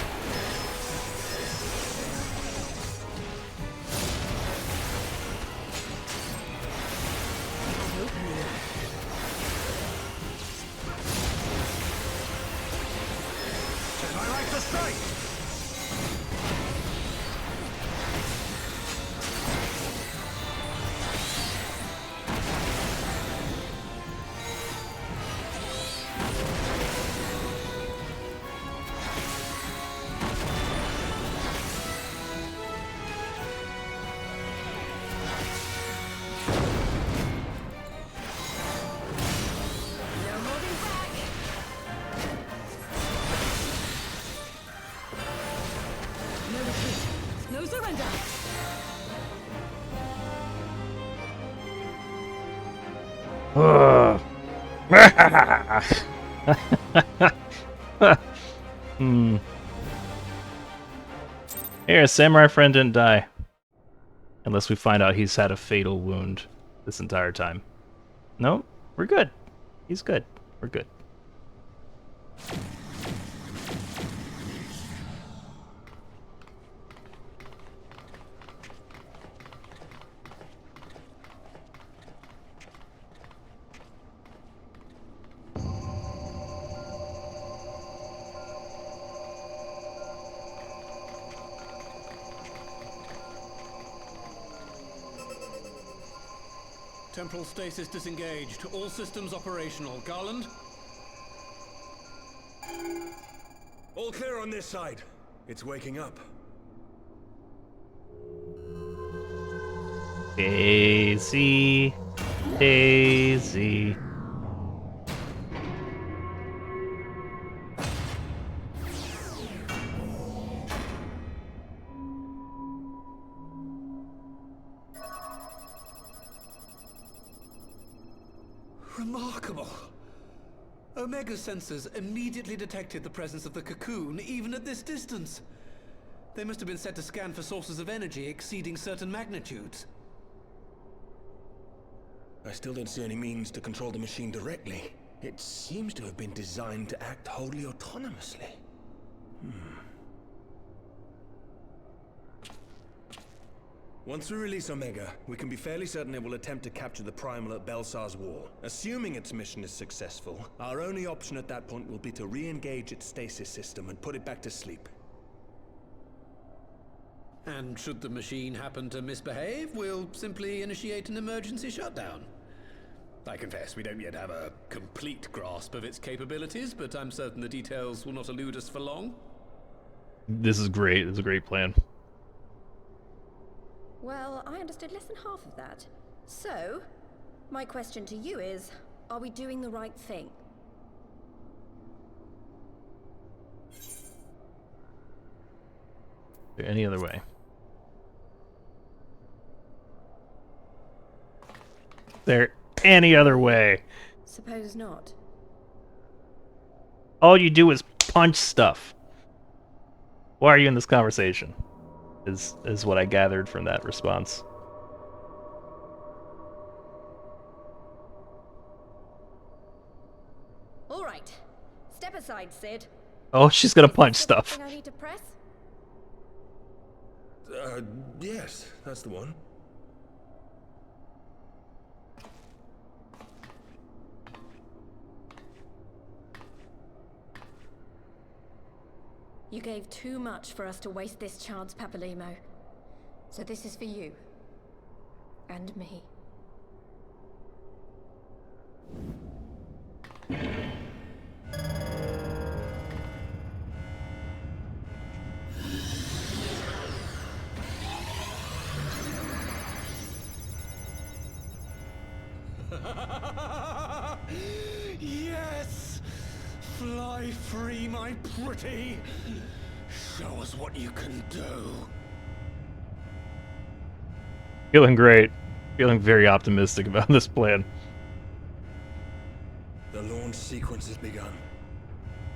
Here, samurai friend didn't die. Unless we find out he's had a fatal wound this entire time. No, we're good. He's good. We're good. Temporal stasis disengaged. All systems operational. Garland? All clear on this side. It's waking up. Daisy. Daisy. Remarkable. Omega sensors immediately detected the presence of the cocoon, even at this distance. They must have been set to scan for sources of energy exceeding certain magnitudes. I still don't see any means to control the machine directly. It seems to have been designed to act wholly autonomously. Once we release Omega, we can be fairly certain it will attempt to capture the Primal at Belsar's wall. Assuming its mission is successful, our only option at that point will be to re-engage its stasis system and put it back to sleep. And should the machine happen to misbehave, we'll simply initiate an emergency shutdown. I confess we don't yet have a complete grasp of its capabilities, but I'm certain the details will not elude us for long. This is great. It's a great plan. Well, I understood less than half of that. So, my question to you is, are we doing the right thing? Any other way? There any other way? Suppose not. All you do is punch stuff. Why are you in this conversation? Is what I gathered from that response. All right. Step aside, Sid. Oh, she's gonna punch stuff. I need to press? Yes, that's the one. You gave too much for us to waste this chance, Papalimo. So this is for you. And me. Yes! Fly free, my pretty! Show us what you can do. Feeling great. Feeling very optimistic about this plan. The launch sequence has begun.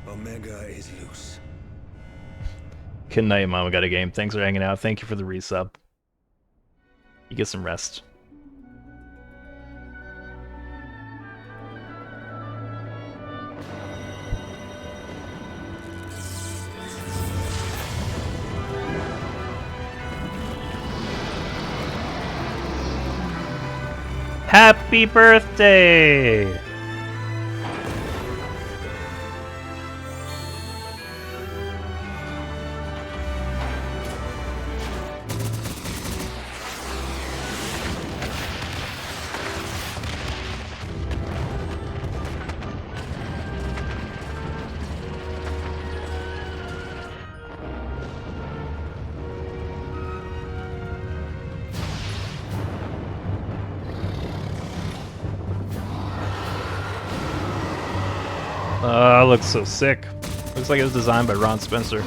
Omega is loose. Good night, Mama Got a Game. Thanks for hanging out. Thank you for the resub. You get some rest. Happy birthday! Looks so sick. Looks like it was designed by Ron Spencer.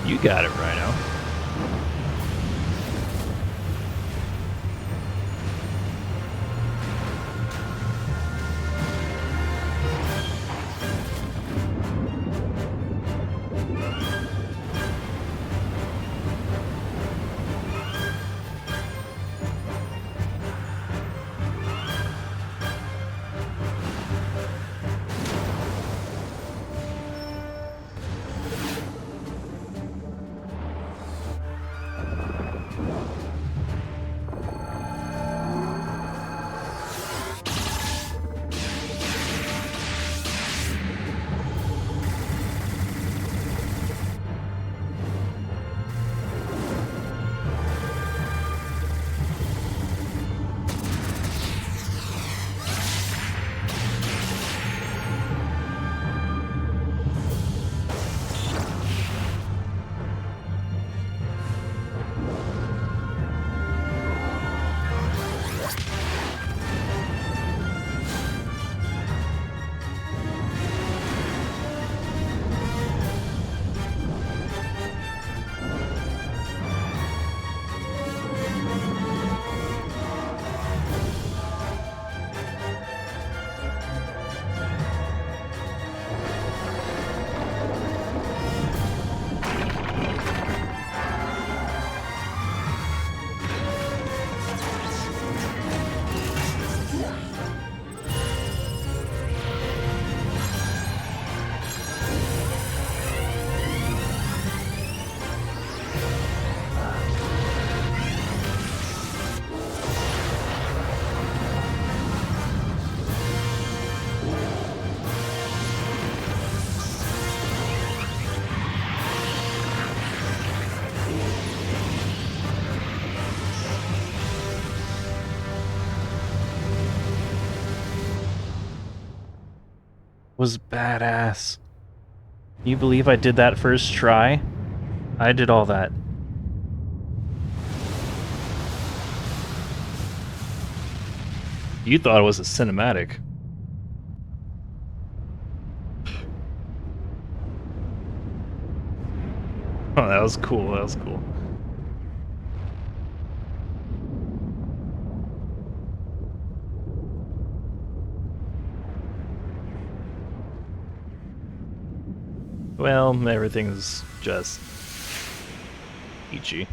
You got it, Rhino. was badass. Can you believe I did that first try? I did all that. You thought it was a cinematic. Oh, that was cool. That was cool. Well, everything's just peachy.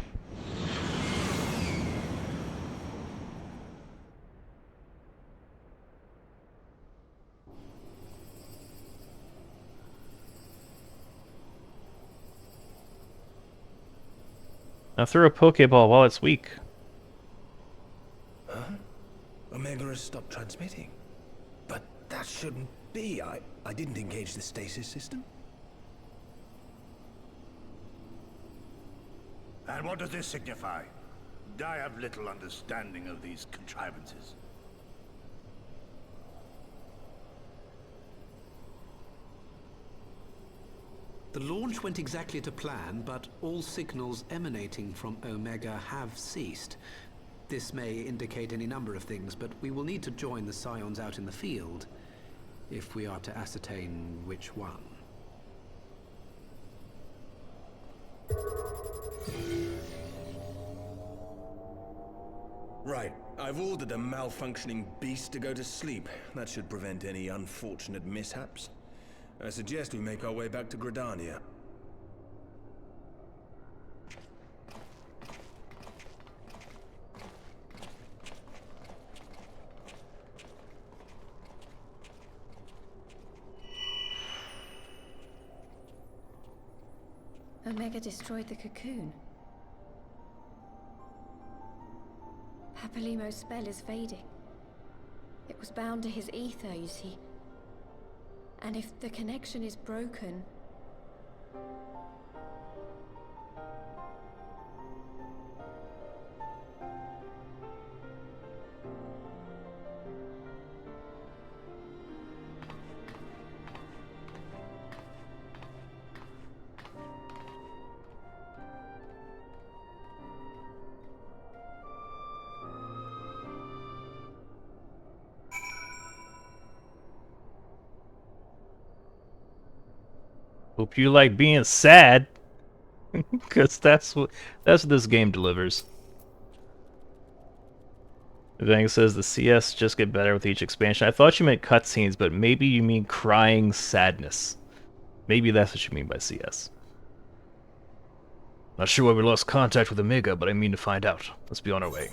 Now throw a Pokeball while it's weak. Huh? Omega has stopped transmitting. But that shouldn't be. I didn't engage the stasis system. And what does this signify? I have little understanding of these contrivances. The launch went exactly to plan, but all signals emanating from Omega have ceased. This may indicate any number of things, but we will need to join the Scions out in the field if we are to ascertain which one. Right. I've ordered a malfunctioning beast to go to sleep. That should prevent any unfortunate mishaps. I suggest we make our way back to Gridania. Omega destroyed the cocoon. Papalimo's spell is fading. It was bound to his ether, you see. And if the connection is broken... Hope you like being sad, because that's what this game delivers. Vang says the CS just get better with each expansion. I thought you meant cutscenes, but maybe you mean crying sadness. Maybe that's what you mean by CS. Not sure why we lost contact with Omega, but I mean to find out. Let's be on our way.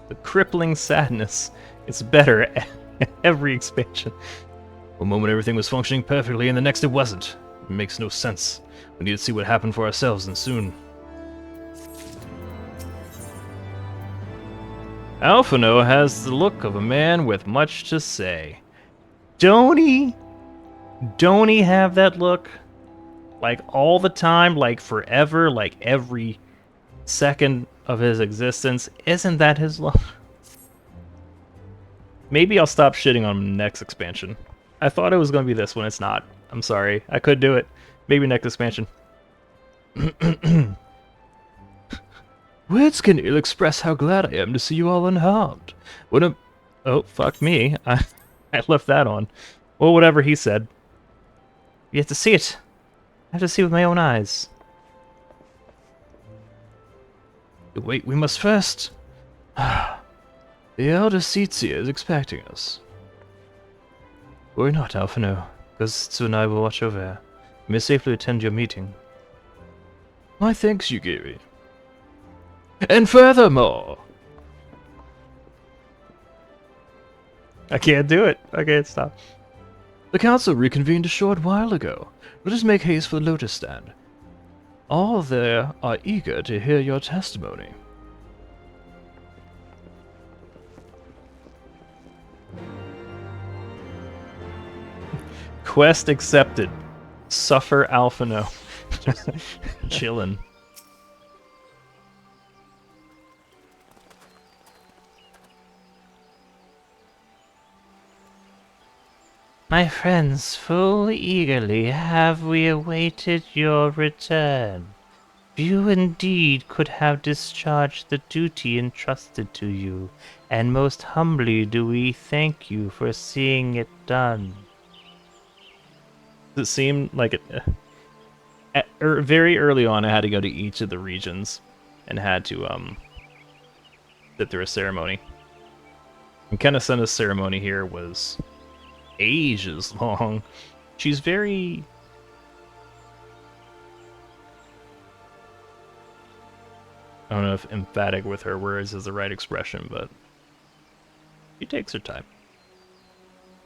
The crippling sadness. It's better every expansion. One moment everything was functioning perfectly, and the next it wasn't. It makes no sense. We need to see what happened for ourselves, and soon. Alphino has the look of a man with much to say. Don't he? Don't he have that look? Like all the time, like forever, like every second of his existence? Isn't that his look? Maybe I'll stop shitting on next expansion. I thought it was going to be this one. It's not. I'm sorry. I could do it. Maybe next expansion. Words can ill express how glad I am to see you all unharmed. What a... Oh, fuck me. I left that on. Well, whatever he said. You have to see it. I have to see it with my own eyes. Wait, we must first... The elder Ffxiv is expecting us. Worry not, Alphino. Ghosts and I will watch over her. You may safely attend your meeting. My thanks, Yugiri. And furthermore... I can't do it. I can't stop. The council reconvened a short while ago. Let us make haste for the Lotus Stand. All there are eager to hear your testimony. Quest accepted. Suffer Alphino. Chillin'. My friends, full eagerly have we awaited your return. You indeed could have discharged the duty entrusted to you, and most humbly do we thank you for seeing it done. It seemed like very early on I had to go to each of the regions and had to sit through a ceremony. And Kenna-Sena's ceremony here was ages long. She's very... I don't know if emphatic with her words is the right expression, but she takes her time.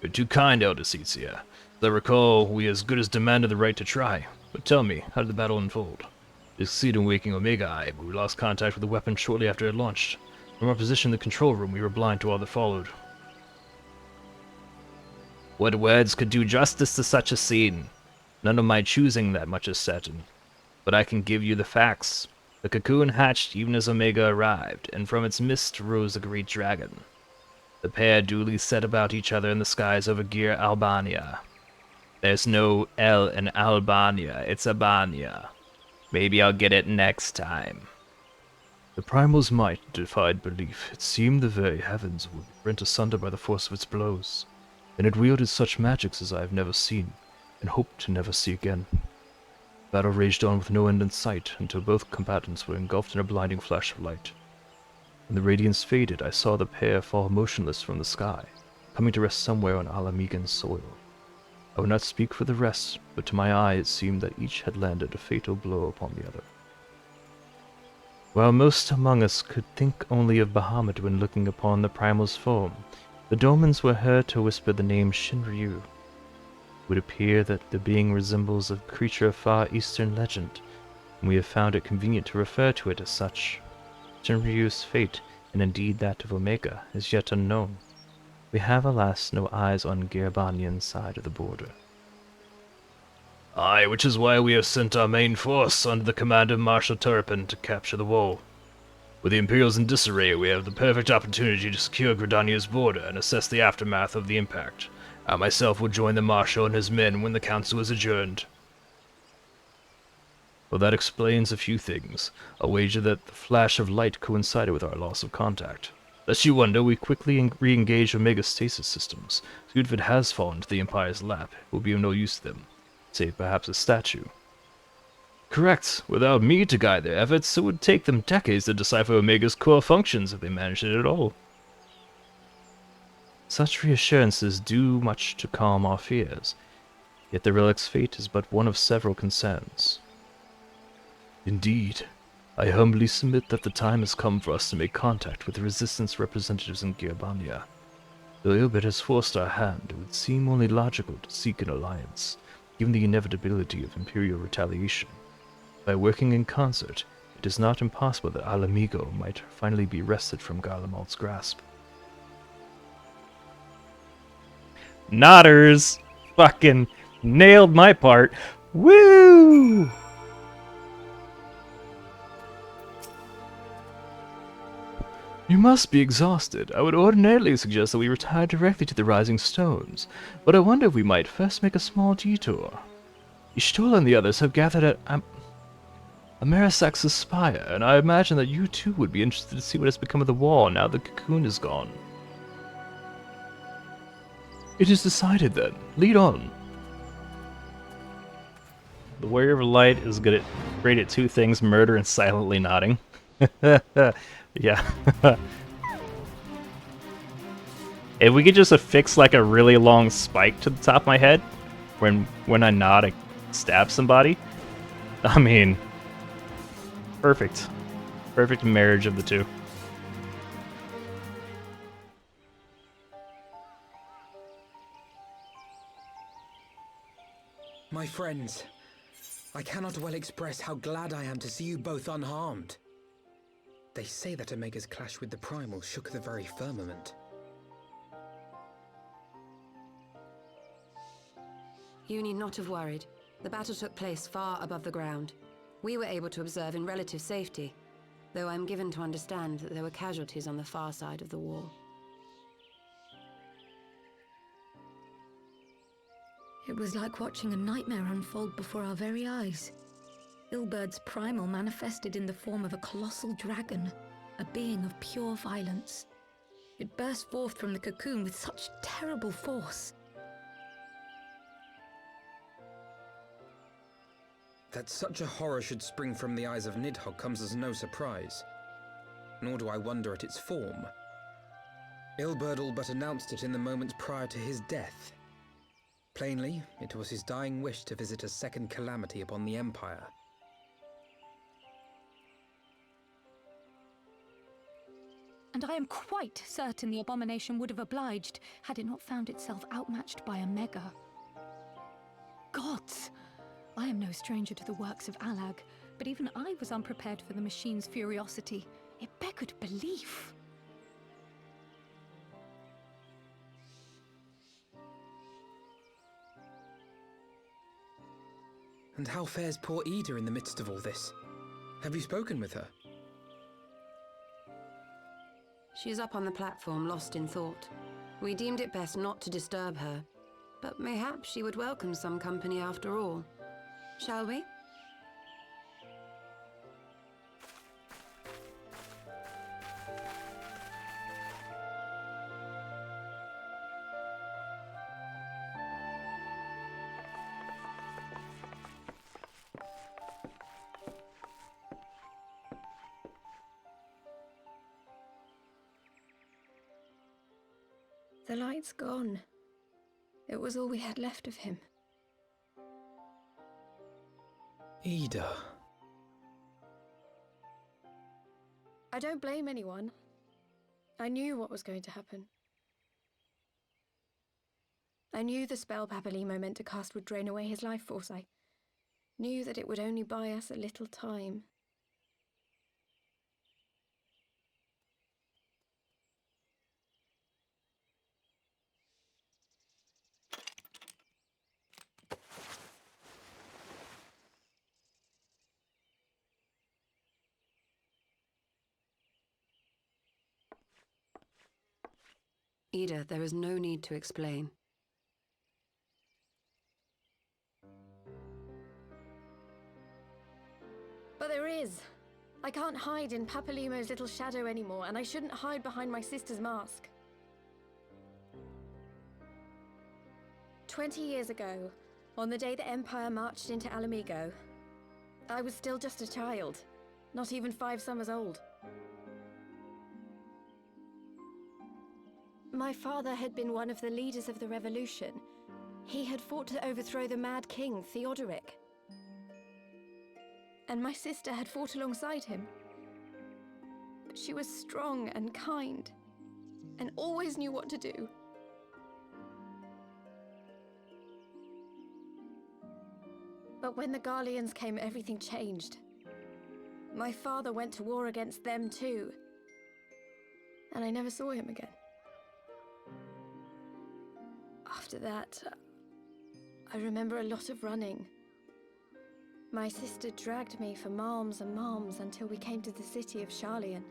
You're too kind, Elder Ffxiv. As I recall, we as good as demanded the right to try. But tell me, how did the battle unfold? We succeeded in waking Omega Eye, but we lost contact with the weapon shortly after it launched. From our position in the control room, we were blind to all that followed. What words could do justice to such a scene? None of my choosing that much is certain. But I can give you the facts. The cocoon hatched even as Omega arrived, and from its mist rose a great dragon. The pair duly set about each other in the skies over Gir Albania. There's no L in Albania, it's Albania. Maybe I'll get it next time. The primal's might defied belief. It seemed the very heavens would be rent asunder by the force of its blows, and it wielded such magics as I have never seen, and hope to never see again. The battle raged on with no end in sight until both combatants were engulfed in a blinding flash of light. When the radiance faded, I saw the pair fall motionless from the sky, coming to rest somewhere on Alamigan's soil. I would not speak for the rest, but to my eye it seemed that each had landed a fatal blow upon the other. While most among us could think only of Bahamut when looking upon the primal's form, the Domans were heard to whisper the name Shinryu. It would appear that the being resembles a creature of far eastern legend, and we have found it convenient to refer to it as such. Shinryu's fate, and indeed that of Omega, is yet unknown. We have, alas, no eyes on Gerbanian's side of the border. Aye, which is why we have sent our main force under the command of Marshal Turpin to capture the wall. With the Imperials in disarray, we have the perfect opportunity to secure Gridania's border and assess the aftermath of the impact. I myself will join the Marshal and his men when the council is adjourned. Well, that explains a few things. I'll wager that the flash of light coincided with our loss of contact. Lest you wonder, we quickly re-engaged Omega stasis systems, so if it has fallen to the Empire's lap, it will be of no use to them, save perhaps a statue. Correct. Without me to guide their efforts, it would take them decades to decipher Omega's core functions if they managed it at all. Such reassurances do much to calm our fears, yet the relic's fate is but one of several concerns. Indeed, I humbly submit that the time has come for us to make contact with the Resistance representatives in Gerbania. Though Ilbert has forced our hand, it would seem only logical to seek an alliance, given the inevitability of Imperial retaliation. By working in concert, it is not impossible that Alamigo might finally be wrested from Garlemald's grasp. Nodders! Fucking nailed my part. Woo! You must be exhausted. I would ordinarily suggest that we retire directly to the Rising Stones, but I wonder if we might first make a small detour. Y'shtola and the others have gathered at Amerisax's spire, and I imagine that you too would be interested to see what has become of the wall now the cocoon is gone. It is decided then. Lead on. The Warrior of Light is great at two things, murder and silently nodding. Yeah. If we could just affix like a really long spike to the top of my head when I nod, I stab somebody. I mean, perfect. Perfect marriage of the two. My friends, I cannot well express how glad I am to see you both unharmed. They say that Omega's clash with the Primal shook the very firmament. You need not have worried. The battle took place far above the ground. We were able to observe in relative safety, though I'm given to understand that there were casualties on the far side of the wall. It was like watching a nightmare unfold before our very eyes. Ilbird's primal manifested in the form of a colossal dragon, a being of pure violence. It burst forth from the cocoon with such terrible force. That such a horror should spring from the eyes of Nidhogg comes as no surprise. Nor do I wonder at its form. Ilberd all but announced it in the moments prior to his death. Plainly, it was his dying wish to visit a second calamity upon the Empire. And I am quite certain the abomination would have obliged had it not found itself outmatched by a mega. Gods! I am no stranger to the works of Alag, but even I was unprepared for the machine's furiosity. It beggared belief. And how fares poor Yda in the midst of all this? Have you spoken with her? She is up on the platform, lost in thought. We deemed it best not to disturb her, but mayhaps she would welcome some company after all. Shall we? The light's gone. It was all we had left of him. Yda. I don't blame anyone. I knew what was going to happen. I knew the spell Papalimo meant to cast would drain away his life force. I knew that it would only buy us a little time. Yda, there is no need to explain. But there is. I can't hide in Papalimo's little shadow anymore, and I shouldn't hide behind my sister's mask. 20 years ago, on the day the Empire marched into Alamigo, I was still just a child, not even 5 summers old. My father had been one of the leaders of the revolution. He had fought to overthrow the Mad King, Theodoric. And my sister had fought alongside him. But she was strong and kind, and always knew what to do. But when the Garleans came, everything changed. My father went to war against them too, and I never saw him again. After that, I remember a lot of running. My sister dragged me for malms and malms until we came to the city of Sharlayan.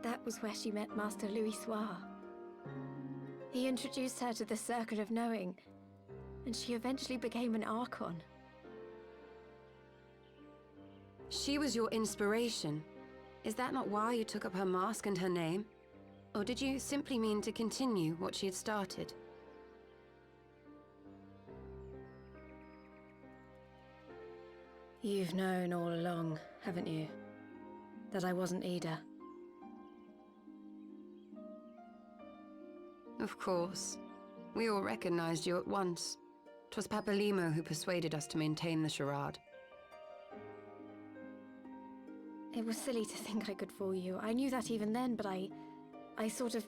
That was where she met Master Louis Soir. He introduced her to the Circle of Knowing, and she eventually became an Archon. She was your inspiration. Is that not why you took up her mask and her name? Or did you simply mean to continue what she had started? You've known all along, haven't you? That I wasn't Yda. Of course. We all recognized you at once. 'Twas Papalimo who persuaded us to maintain the charade. It was silly to think I could fool you. I knew that even then, but I sort of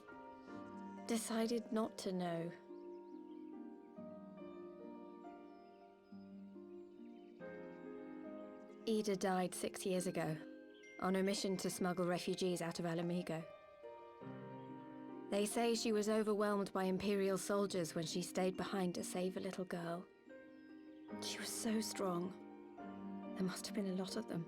decided not to know. Yda died 6 years ago, on a mission to smuggle refugees out of Alamigo. They say she was overwhelmed by Imperial soldiers when she stayed behind to save a little girl. She was so strong. There must have been a lot of them.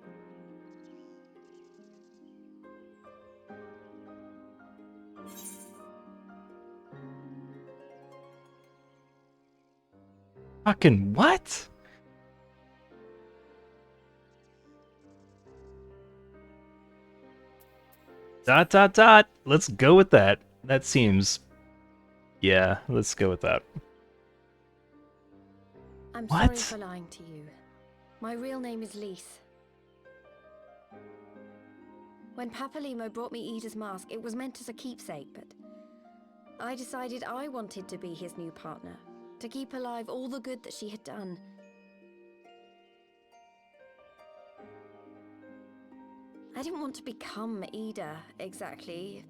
Fucking what? Dot dot dot. Let's go with that. That seems... Yeah, let's go with that. I'm What? sorry for lying to you. My real name is Lise. When Papalimo brought me Yda's mask, it was meant as a keepsake, but I decided I wanted to be his new partner, to keep alive all the good that she had done. I didn't want to become Yda, exactly.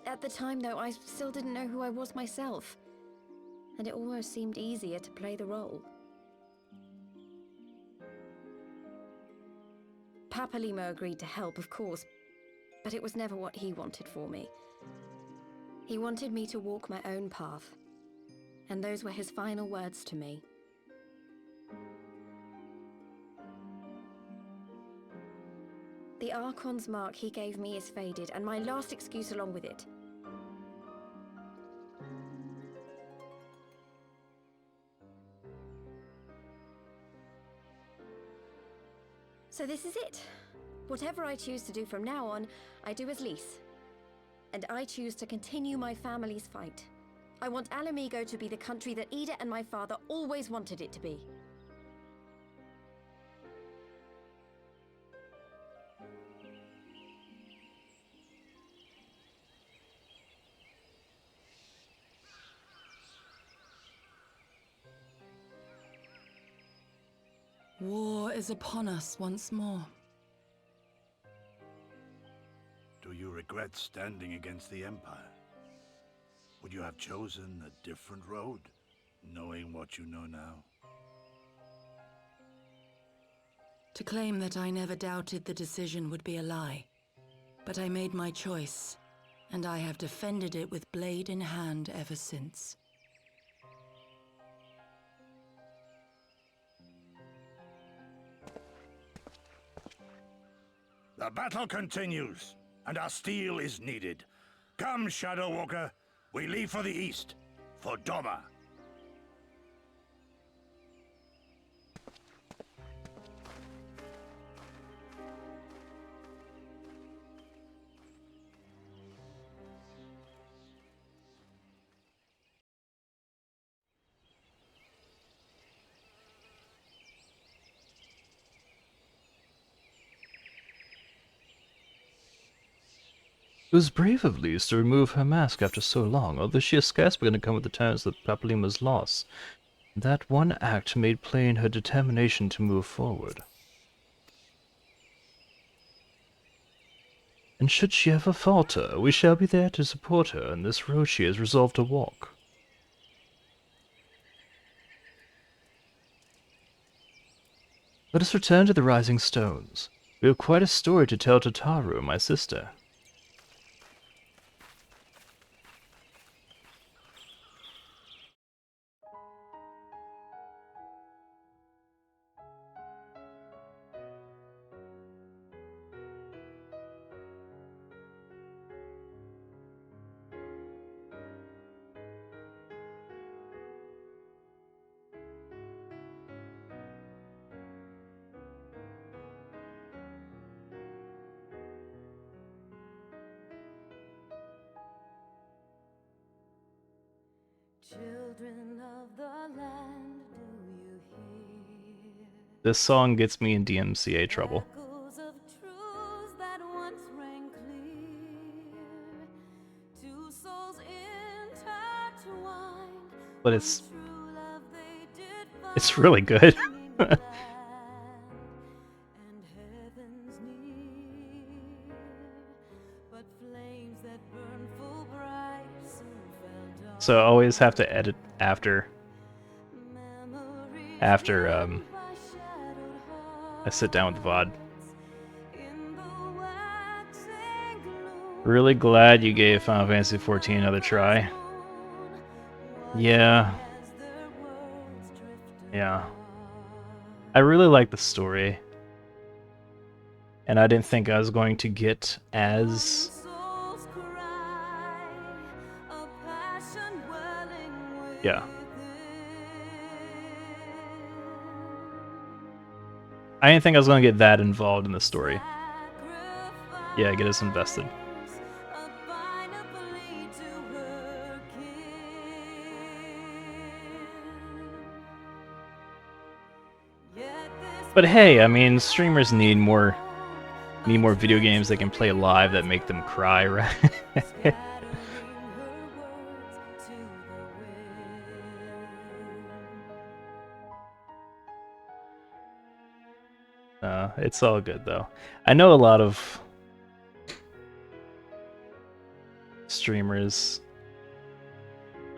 At the time, though, I still didn't know who I was myself, and it almost seemed easier to play the role. Papalimo agreed to help, of course, but it was never what he wanted for me. He wanted me to walk my own path, and those were his final words to me. The Archon's mark he gave me is faded, and my last excuse along with it. So this is it. Whatever I choose to do from now on, I do as Lise. And I choose to continue my family's fight. I want Alamigo to be the country that Yda and my father always wanted it to be. War is upon us once more. Do you regret standing against the Empire? Would you have chosen a different road, knowing what you know now? To claim that I never doubted the decision would be a lie. But I made my choice, and I have defended it with blade in hand ever since. The battle continues, and our steel is needed. Come, Shadow Walker, we leave for the east, for Doma. It was brave of Lise to remove her mask after so long, although she has scarce begun to come with the terms of Papalima's loss. That one act made plain her determination to move forward. And should she ever falter, we shall be there to support her on this road she has resolved to walk. Let us return to the Rising Stones. We have quite a story to tell to Taru, my sister. Children of the land, do you hear? This song gets me in DMCA trouble. Echoes of truths that once rang clear. Two souls intertwined. But it's really good. So I always have to edit after I sit down with the VOD. Really glad you gave Final Fantasy XIV another try. Yeah. I really like the story. And I didn't think I was going to get as I didn't think I was gonna get that involved in the story. Yeah, get us invested. But hey, I mean, streamers need more video games they can play live that make them cry, right? It's all good though. I know a lot of streamers.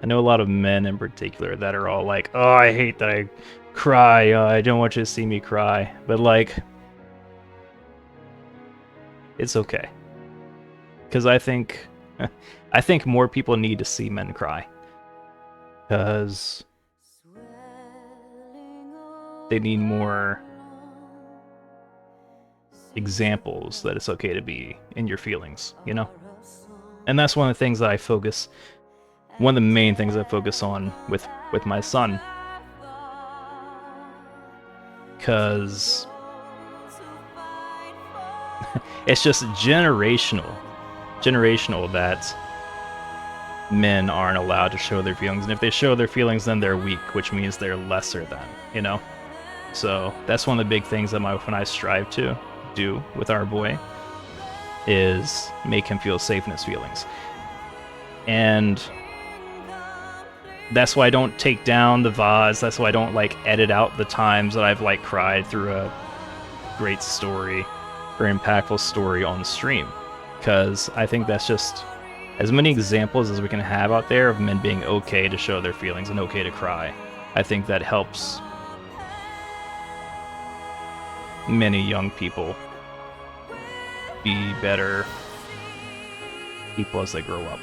I know a lot of men in particular that are all like, "Oh, I hate that I cry. I don't want you to see me cry." But like, it's okay. Because I think more people need to see men cry. Because they need more examples that it's okay to be in your feelings, you know? And that's one of the things that I focus, one of the main things I focus on with my son. Because it's just generational that men aren't allowed to show their feelings. And if they show their feelings, then they're weak, which means they're lesser than, you know? So that's one of the big things that my wife and I strive to do with our boy, is make him feel safe in his feelings. And that's why I don't take down the VODs. That's why I don't like edit out the times that I've like cried through a great story or impactful story on stream. Because I think that's just as many examples as we can have out there of men being okay to show their feelings and okay to cry. I think that helps many young people be better people as they grow up.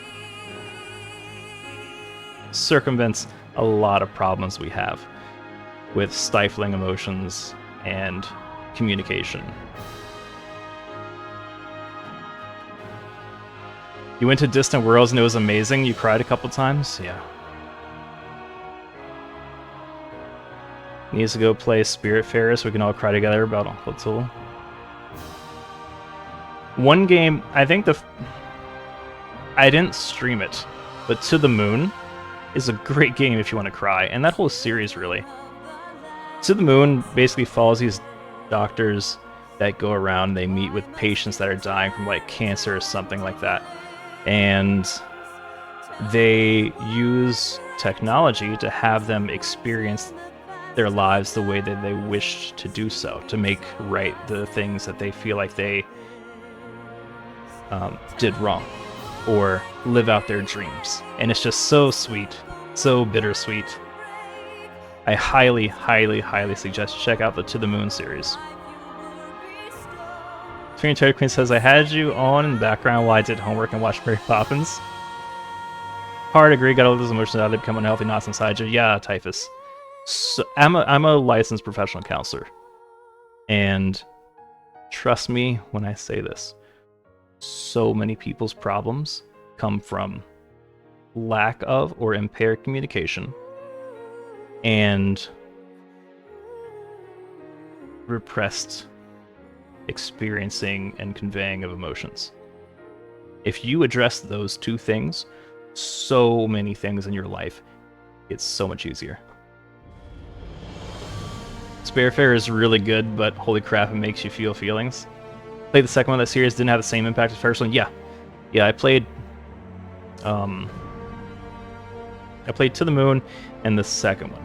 Circumvents a lot of problems we have with stifling emotions and communication. You went to Distant Worlds and it was amazing? You cried a couple times? Yeah. Needs to go play Spiritfarer so we can all cry together about Uncle Tool. One game, I think I didn't stream it, but To the Moon is a great game if you want to cry, and that whole series really. To the Moon basically follows these doctors that go around, they meet with patients that are dying from like cancer or something like that. And they use technology to have them experience their lives the way that they wish to do so, to make right the things that they feel like they did wrong, or live out their dreams. And it's just so sweet, so bittersweet. I highly, highly, highly suggest you check out the To the Moon series. Terry Queen says, I had you on in the background while I did homework and watched Mary Poppins. Hard agree, got all those emotions out, they become unhealthy knots inside you. Yeah, Typhus. So, I'm a licensed professional counselor. And trust me when I say this, so many people's problems come from lack of or impaired communication and repressed experiencing and conveying of emotions. If you address those two things, so many things in your life get so much easier. Spiritfarer is really good, but holy crap, it makes you feel feelings. Played the second one of that series, didn't have the same impact as the first one. Yeah, I played To the Moon and the second one.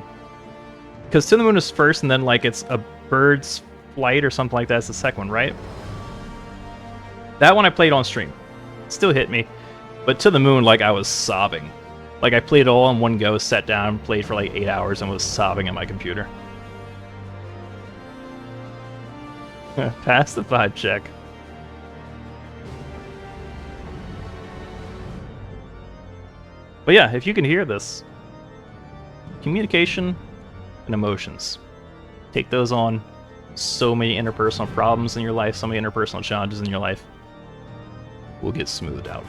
Because To the Moon is first, and then like it's a bird's flight or something like that is the second one, right? That one I played on stream. Still hit me. But To the Moon, like I was sobbing. Like I played it all in one go, sat down, played for like 8 hours, and was sobbing at my computer. Pass the vibe check. But yeah, if you can hear this, communication and emotions. Take those on. So many interpersonal problems in your life, so many interpersonal challenges in your life will get smoothed out.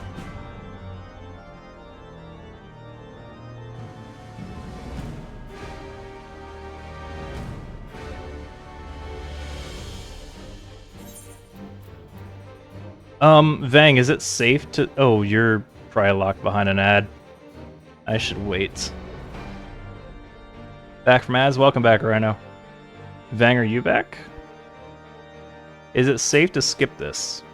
Vang, is it safe to... Oh, you're probably locked behind an ad. I should wait. Back from ads? Welcome back, Rhino. Vang, are you back? Is it safe to skip this?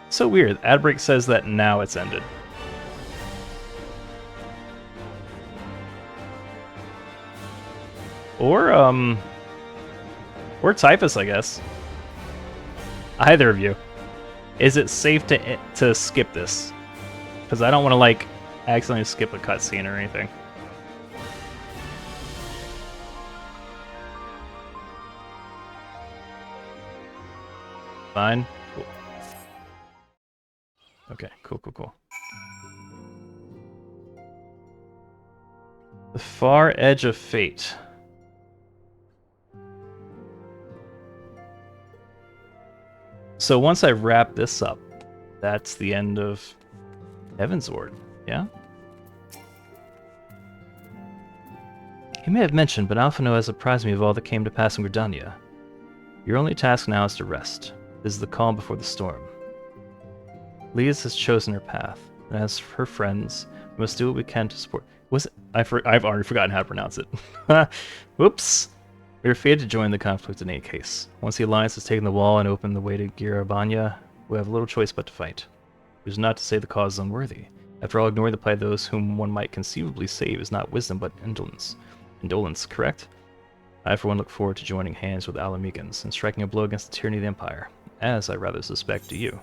So weird. Ad break says that now it's ended. Or Typhus, I guess. Either of you. Is it safe to skip this? Because I don't want to, like, accidentally skip a cutscene or anything. Fine. Cool. Okay, cool. The far edge of fate. So once I wrap this up, that's the end of Heavensward, yeah? You may have mentioned, but Alphino has apprised me of all that came to pass in Gridania. Your only task now is to rest. This is the calm before the storm. Lias has chosen her path, and as for her friends, we must do what we can to support... I've already forgotten how to pronounce it. Whoops! We are fated to join the conflict in any case. Once the Alliance has taken the wall and opened the way to Girabanya, we have little choice but to fight. It is not to say the cause is unworthy. After all, ignoring the plight of those whom one might conceivably save is not wisdom but indolence. Indolence, correct? I for one look forward to joining hands with Alamegans and striking a blow against the tyranny of the Empire, as I rather suspect do you.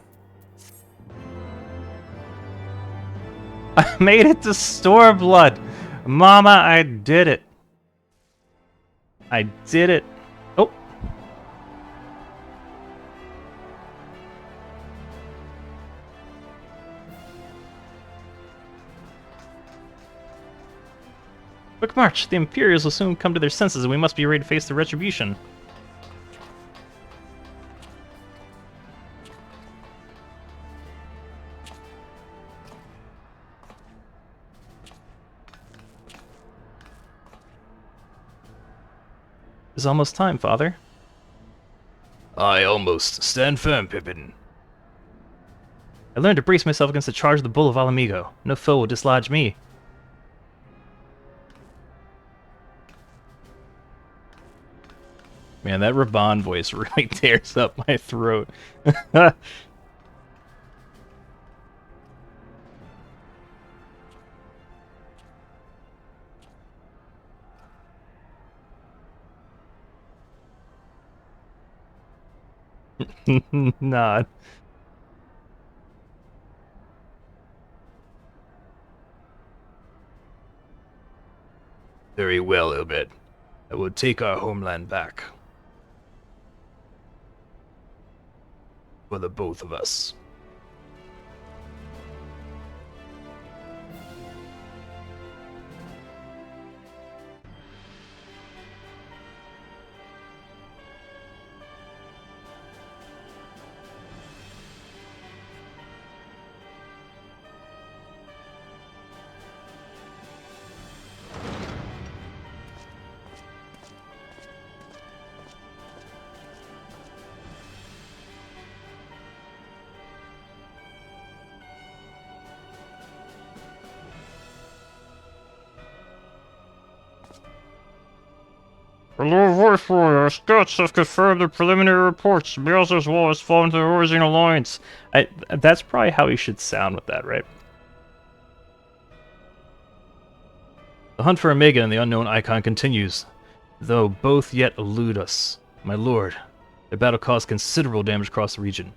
I made it to Storeblood! Mama, I did it! I did it! Oh! Quick march! The Imperials will soon come to their senses and we must be ready to face the retribution. It's almost time, Father. Aye, almost. Stand firm, Pippin. I learned to brace myself against the charge of the Bull of Alamigo. No foe will dislodge me. Man, that Raban voice really tears up my throat. Nod. Very well, Obed. I will take our homeland back. For the both of us. Hello, Viceroy. Our scouts have confirmed the preliminary reports. Beelzebub's wall has fallen to the Rising Alliance. That's probably how he should sound with that, right? The hunt for Omega and the unknown icon continues, though both yet elude us. My lord, their battle caused considerable damage across the region.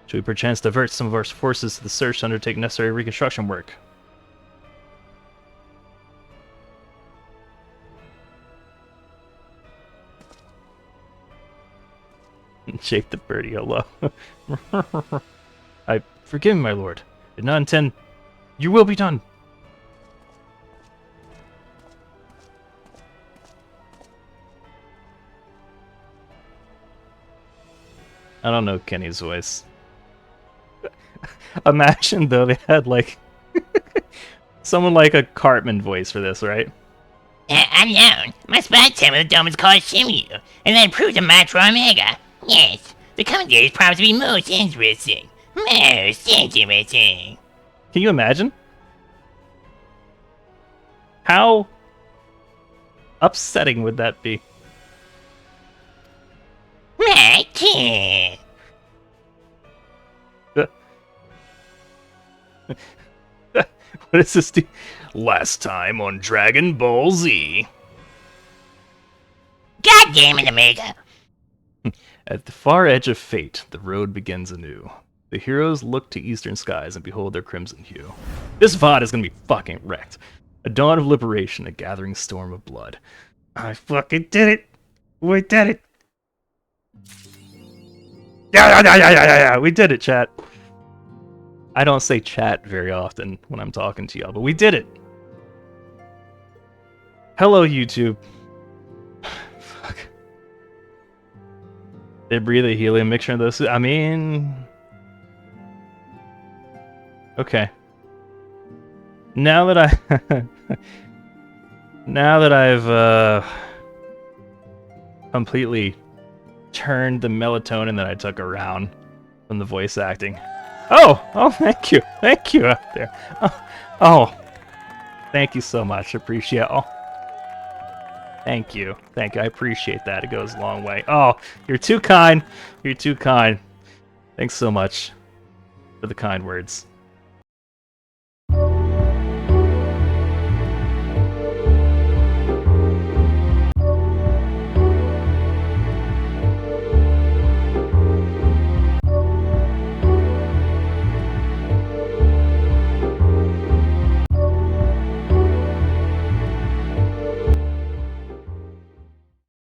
Should we perchance divert some of our forces to the search to undertake necessary reconstruction work? Jake the birdie, hello. Forgive me, my lord. Did not intend... You will be done! I don't know Kenny's voice. Imagine, though, they had, like... someone like a Cartman voice for this, right? Unknown. My spy tell me the dome is called Shimyu, and then proved a match for Omega. Yes, the commentary is promised to be most interesting. Most interesting. Can you imagine? How upsetting would that be? My kid. What is this? Last time on Dragon Ball Z. God damn it, Omega. At the far edge of fate, the road begins anew. The heroes look to eastern skies and behold their crimson hue. This VOD is gonna be fucking wrecked. A dawn of liberation, a gathering storm of blood. I fucking did it! We did it! Yeah, we did it, chat. I don't say chat very often when I'm talking to y'all, but we did it! Hello, YouTube. Fuck. They breathe a helium mixture in those. I mean... Okay. Now that I've completely turned the melatonin that I took around from the voice acting. Oh, thank you out there. Oh, thank you so much. Appreciate it. Oh, thank you. I appreciate that. It goes a long way. Oh, you're too kind. Thanks so much for the kind words.